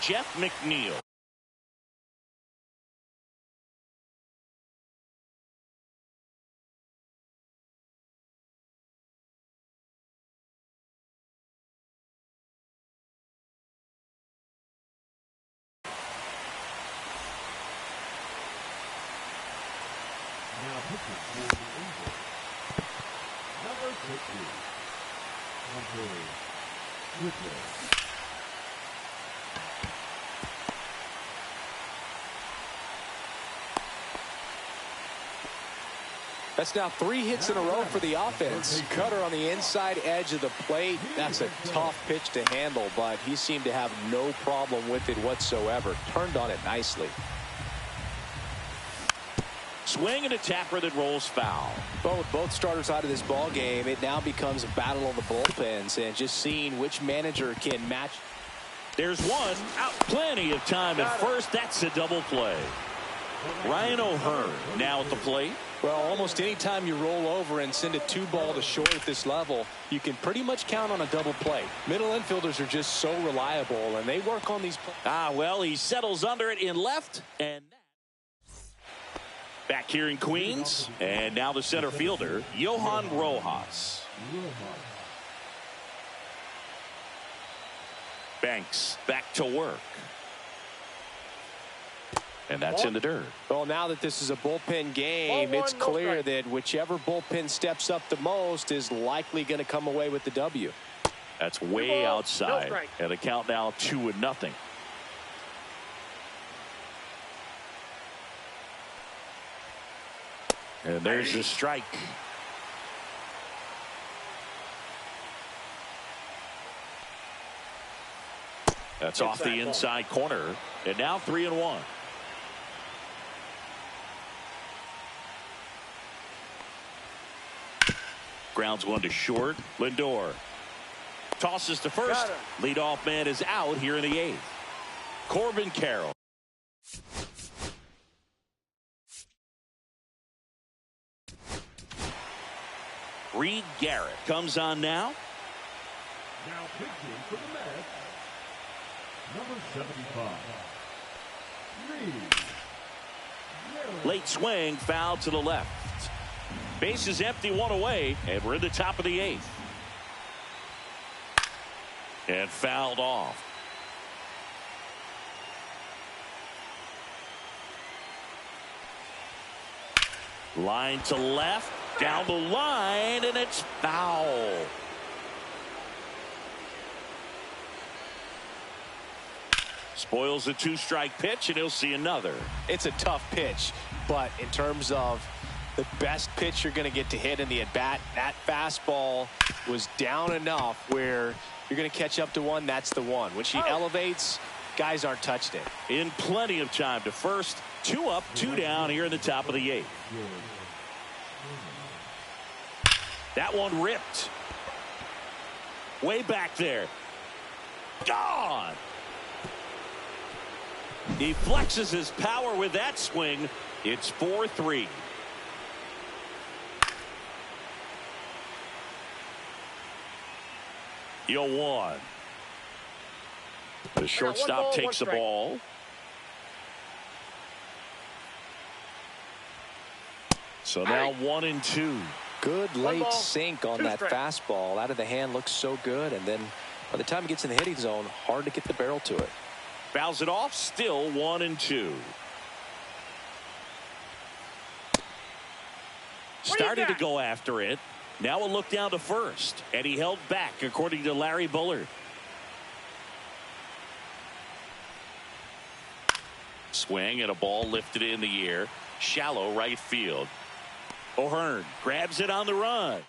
Jeff McNeil. Now pitching for the Angels. Number 60. Hunter Whitler. That's now 3 hits in a row for the offense. Cutter on the inside edge of the plate. That's a tough pitch to handle, but he seemed to have no problem with it whatsoever. Turned on it nicely. Swing and a tapper that rolls foul. Well, with both starters out of this ball game, it now becomes a battle of the bullpens and just seeing which manager can match. There's one out. Plenty of time at first. That's a double play. Ryan O'Hearn now at the plate. Well, almost any time you roll over and send a 2-ball to short at this level, you can pretty much count on a double play. Middle infielders are just so reliable, and they work on these plays. Well, he settles under it in left, and back here in Queens, and now the center fielder, Johan Rojas. Banks back to work. And that's in the dirt. Well, now that this is a bullpen game, it's clear that whichever bullpen steps up the most is likely going to come away with the W. That's way outside. And the count now 2-0. And there's the strike. That's off the inside corner. And now 3-1. Grounds one to short. Lindor tosses to first. Leadoff man is out here in the 8th. Corbin Carroll. Reed Garrett comes on now. Now pitching for the Mets, number 75. Reed Garrett. Late swing, foul to the left. Base is empty, 1 away, and we're in the top of the 8th. And fouled off. Line to left, down the line, and it's foul. Spoils the 2-strike pitch, and he'll see another. It's a tough pitch, but in terms of the best pitch you're going to get to hit in the at-bat, that fastball was down enough where you're going to catch up to one. That's the one. When she elevates, guys aren't touching it. In plenty of time to first. 2 up, 2 down here in the top of the 8th. That one ripped. Way back there. Gone. He flexes his power with that swing. It's 4-3. You'll one. The shortstop takes the ball. So now 1-2. Good late sink on that fastball. Out of the hand, looks so good. And then by the time it gets in the hitting zone, hard to get the barrel to it. Fouls it off. Still 1-2. Started to go after it. Now a look down to first. And he held back, according to Larry Bullard. Swing and a ball lifted in the air. Shallow right field. O'Hearn grabs it on the run.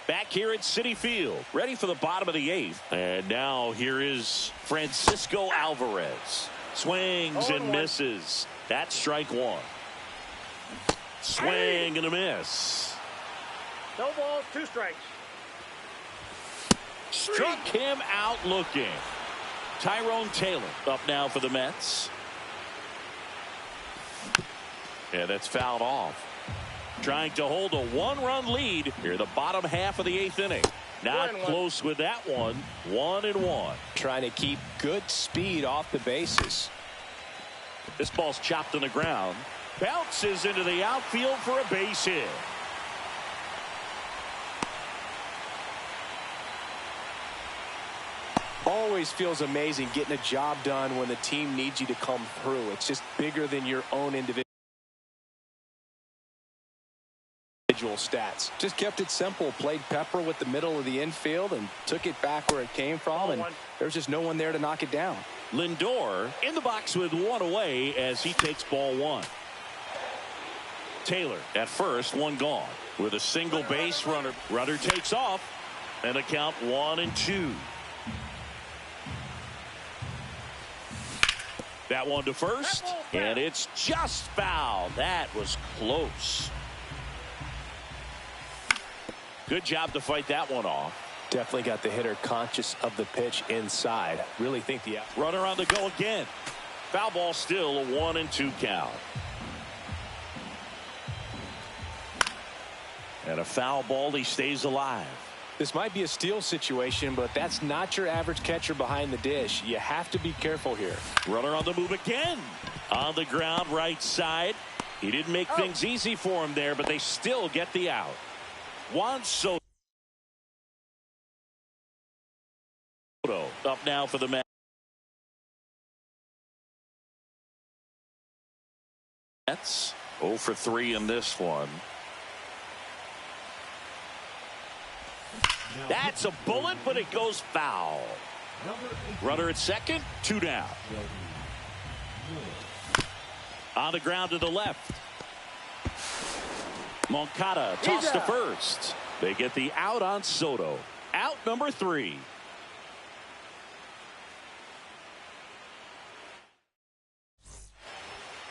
Back here at Citi Field, ready for the bottom of the 8th. And now here is Francisco Alvarez. Swings and misses. That's strike 1. Swing and a miss. No balls, 2 strikes. Struck him out looking. Tyrone Taylor up now for the Mets. Yeah, that's fouled off. Trying to hold a 1-run lead here the bottom half of the 8th inning. Not close with that one. 1-1. Trying to keep good speed off the bases. This ball's chopped on the ground. Bounces into the outfield for a base hit. Always feels amazing getting a job done when the team needs you to come through. It's just bigger than your own individual stats. Just kept it simple. Played pepper with the middle of the infield and took it back where it came from. And there's just no one there to knock it down. Lindor in the box with 1 away as he takes ball 1. Taylor at first, 1 gone. With a single base runner. Runner takes off. And a count 1-2. That one to first. And it's just foul. That was close. Good job to fight that one off. Definitely got the hitter conscious of the pitch inside. Really think the runner on the go again. Foul ball, still a 1-2 count. And a foul ball, he stays alive. This might be a steal situation, but that's not your average catcher behind the dish. You have to be careful here. Runner on the move again. On the ground, right side. He didn't make things easy for him there, but they still get the out. Juan Soto up now for the Mets. 0 for 3 in this one. That's a bullet, but it goes foul. Runner at second, 2 down. On the ground to the left. Moncada tossed to first. They get the out on Soto. Out number 3.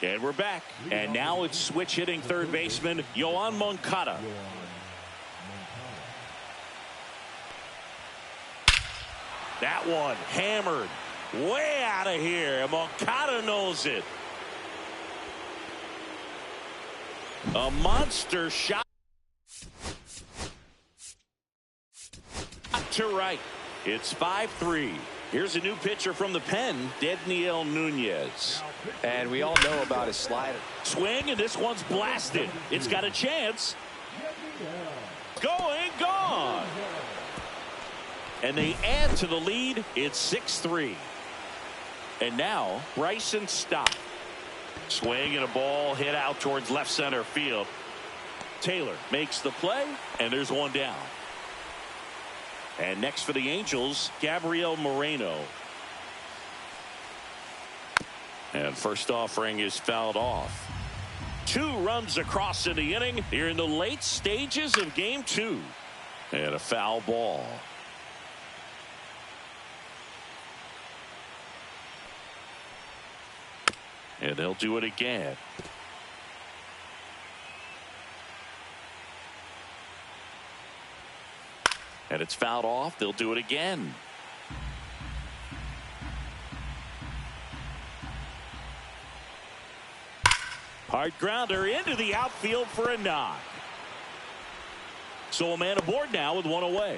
And we're back. And now it's switch hitting third baseman Yoan Moncada. That one hammered way out of here. Moncada knows it. A monster shot to right. It's 5-3. Here's a new pitcher from the pen, Dedniel Nunez. And we all know about his slider. Swing, and this one's blasted. It's got a chance. Going, gone. And they add to the lead. It's 6-3. And now Bryson Stott. Swing and a ball hit out towards left center field. Taylor makes the play, and there's one down. And next for the Angels, Gabriel Moreno. And first offering is fouled off. 2 runs across in the inning here in the late stages of game 2. And a foul ball. And they'll do it again. And it's fouled off. They'll do it again. Hard grounder into the outfield for a knock. So a man aboard now with 1 away.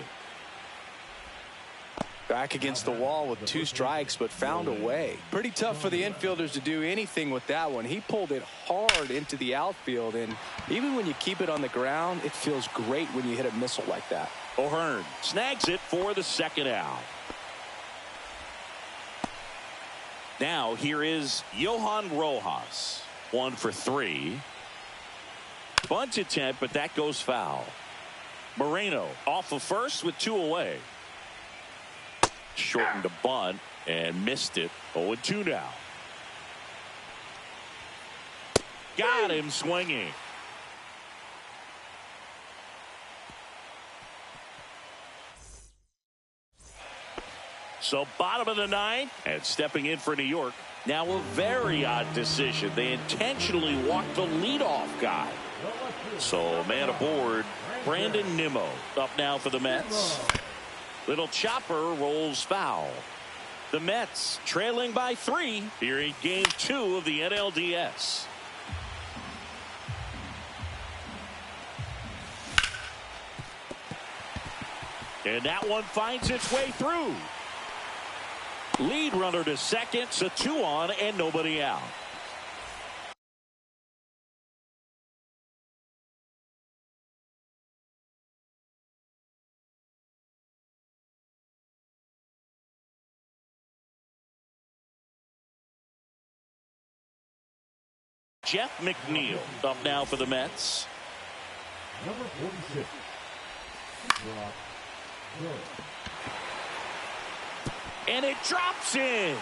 Back against the wall with 2 strikes, but found a way. Pretty tough for the infielders to do anything with that one. He pulled it hard into the outfield, and even when you keep it on the ground, it feels great when you hit a missile like that. O'Hearn snags it for the second out. Now here is Johan Rojas. 1 for 3. Bunt attempt, but that goes foul. Moreno off of first with 2 away. Shortened a bunt and missed it. 0-2 now. Got him swinging. So bottom of the 9th, and stepping in for New York. Now a very odd decision. They intentionally walked the leadoff guy. So man aboard, Brandon Nimmo up now for the Mets. Little chopper rolls foul. The Mets trailing by 3 here in game 2 of the NLDS. And that one finds its way through. Lead runner to second, so 2 on and nobody out. Jeff McNeil up now for the Mets. Number 46. Rob Good. And it drops in.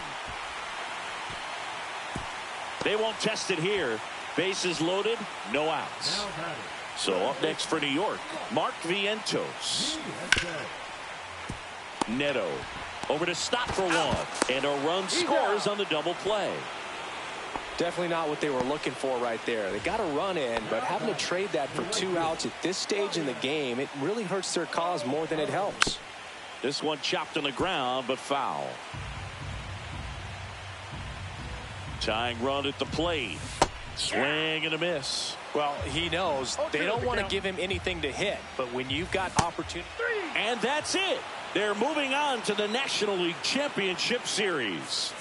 They won't test it here. Bases loaded, no outs. Now batting. So up next for New York, Mark Vientos. Neto over to stop for 1. And a run scores on the double play. Definitely not what they were looking for right there. They got a run in, but having to trade that for 2 outs at this stage in the game, it really hurts their cause more than it helps. This one chopped on the ground, but foul. Tying run at the plate. Swing and a miss. Well, he knows they don't want to give him anything to hit, but when you've got opportunity. And that's it. They're moving on to the National League Championship Series.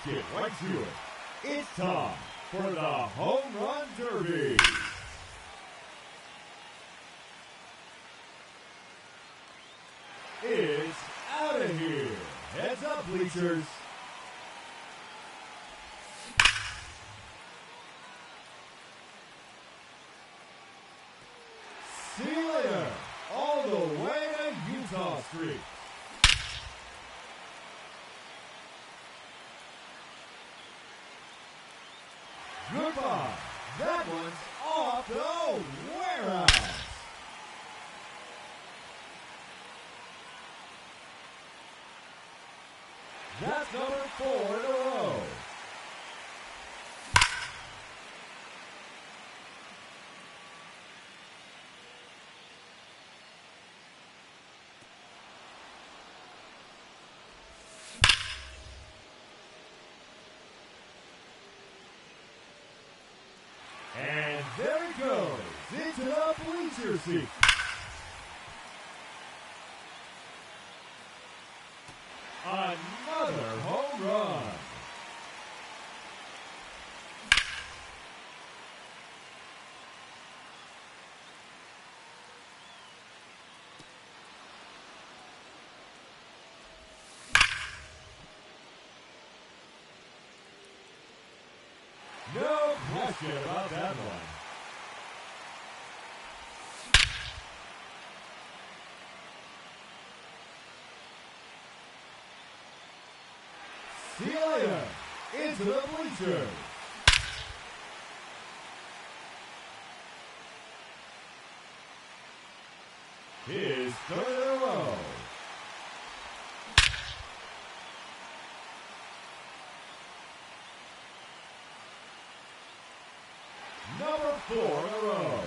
Let's get right to it. It's time for the Home Run Derby. It's out of here. Heads up, bleachers. See you later. All the way to Utah Street. Goodbye. That one's off the warehouse. That's number 4 in a row. And there it goes, into the bleacher seat. Another home run. No question about that one. See you later. Into the bleachers. His third in a row. Number 4 in a row.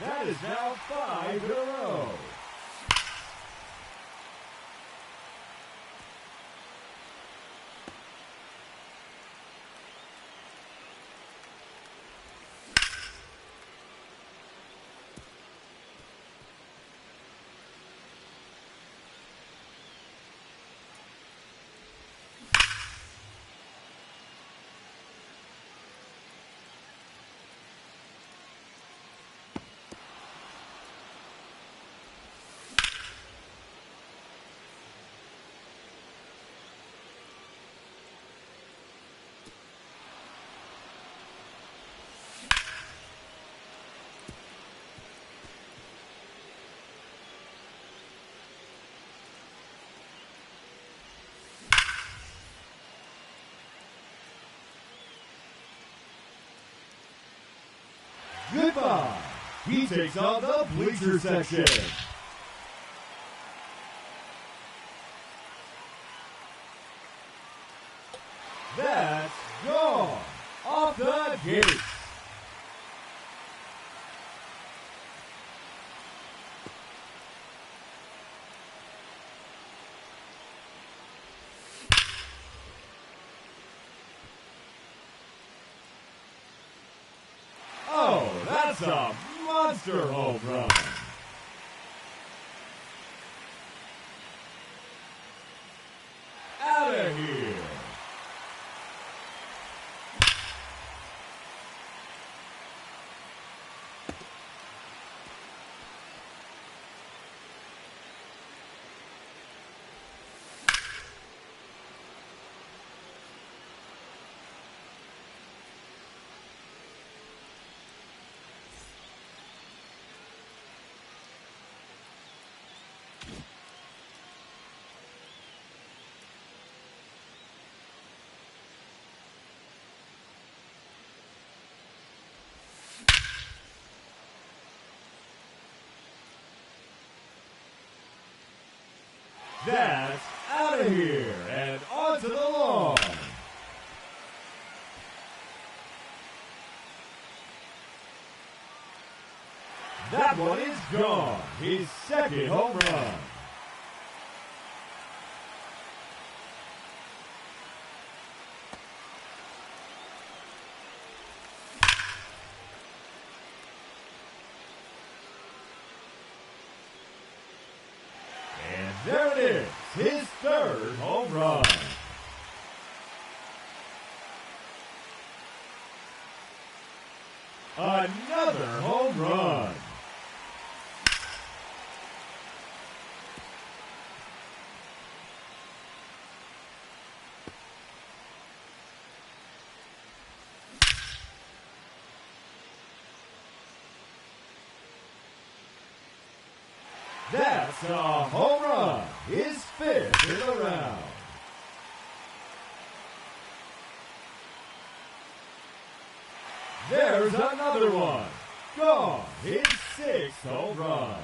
That is now 5 in a row. Goodbye. He takes on the bleacher section. That's gone. Off the gate. Oh, that's a monster home run. Out of here. That's out of here and onto the lawn. That one is gone. His second home run. Another home run. That's a home run. His 5th in the round. There's another one. Gone. His 6th home run.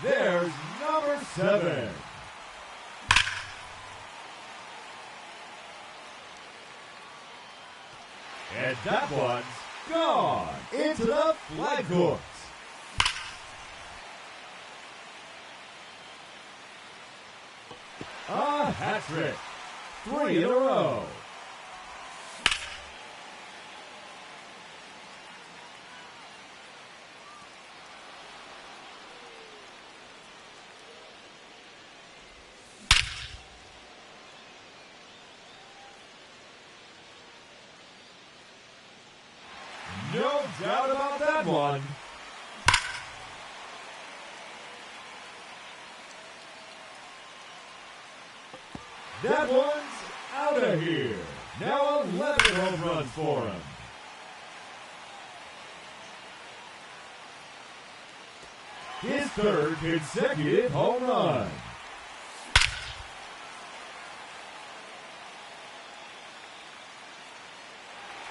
There's number 7. And that one's gone into the flag courts. A hat trick. 3 in a row. No doubt about that one. That one's out of here. Now 11 home runs for him. His 3rd consecutive home run.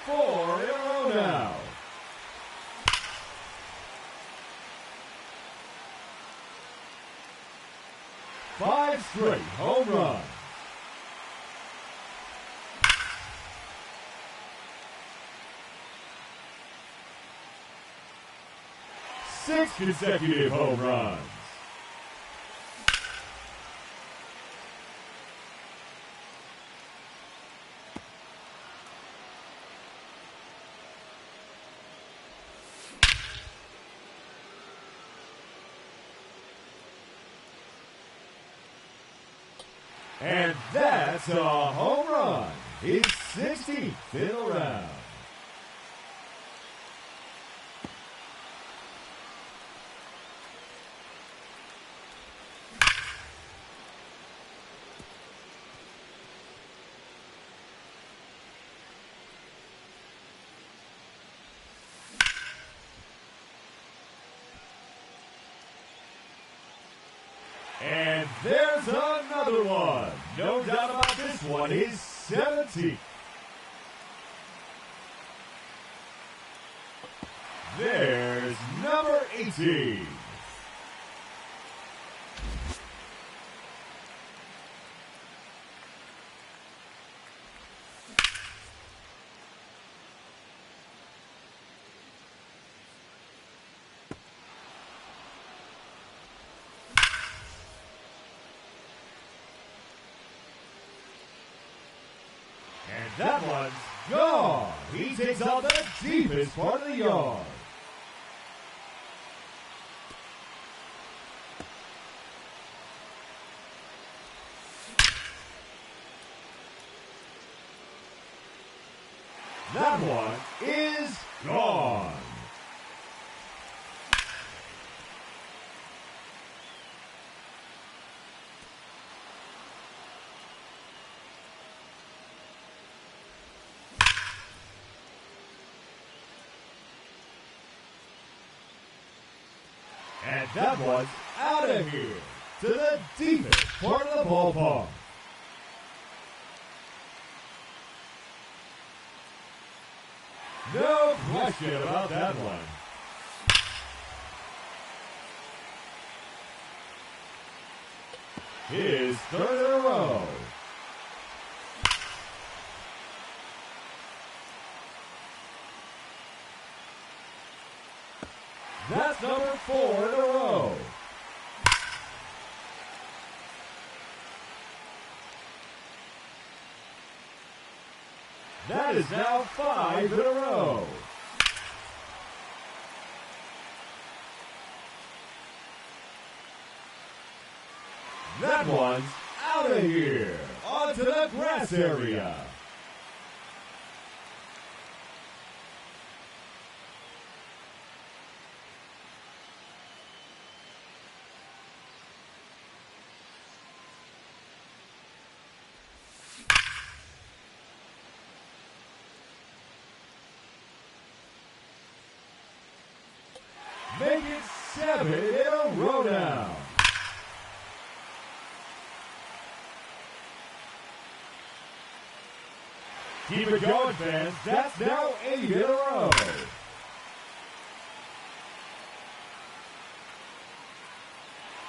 Four in a row now. Five straight home runs. Six consecutive home runs. And that's a home run. His 16th in a round. And there's another one. No doubt about this one. He's 17. There's number 18. And that one's gone. He takes out the deepest part of the yard. That one is gone. And that one's out of here to the deepest part of the ballpark. No question about that one. His 3rd in a row. That's number 4 in a row. That is now 5 in a row. That one's out of here. On to the grass area. Make it 7 in a row now. Keep it going, fans. That's now 8 in a row.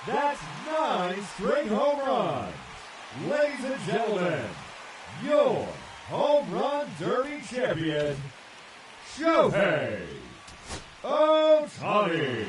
That's 9 straight home runs. Ladies and gentlemen, your Home Run Derby champion, Shohei Ohtani.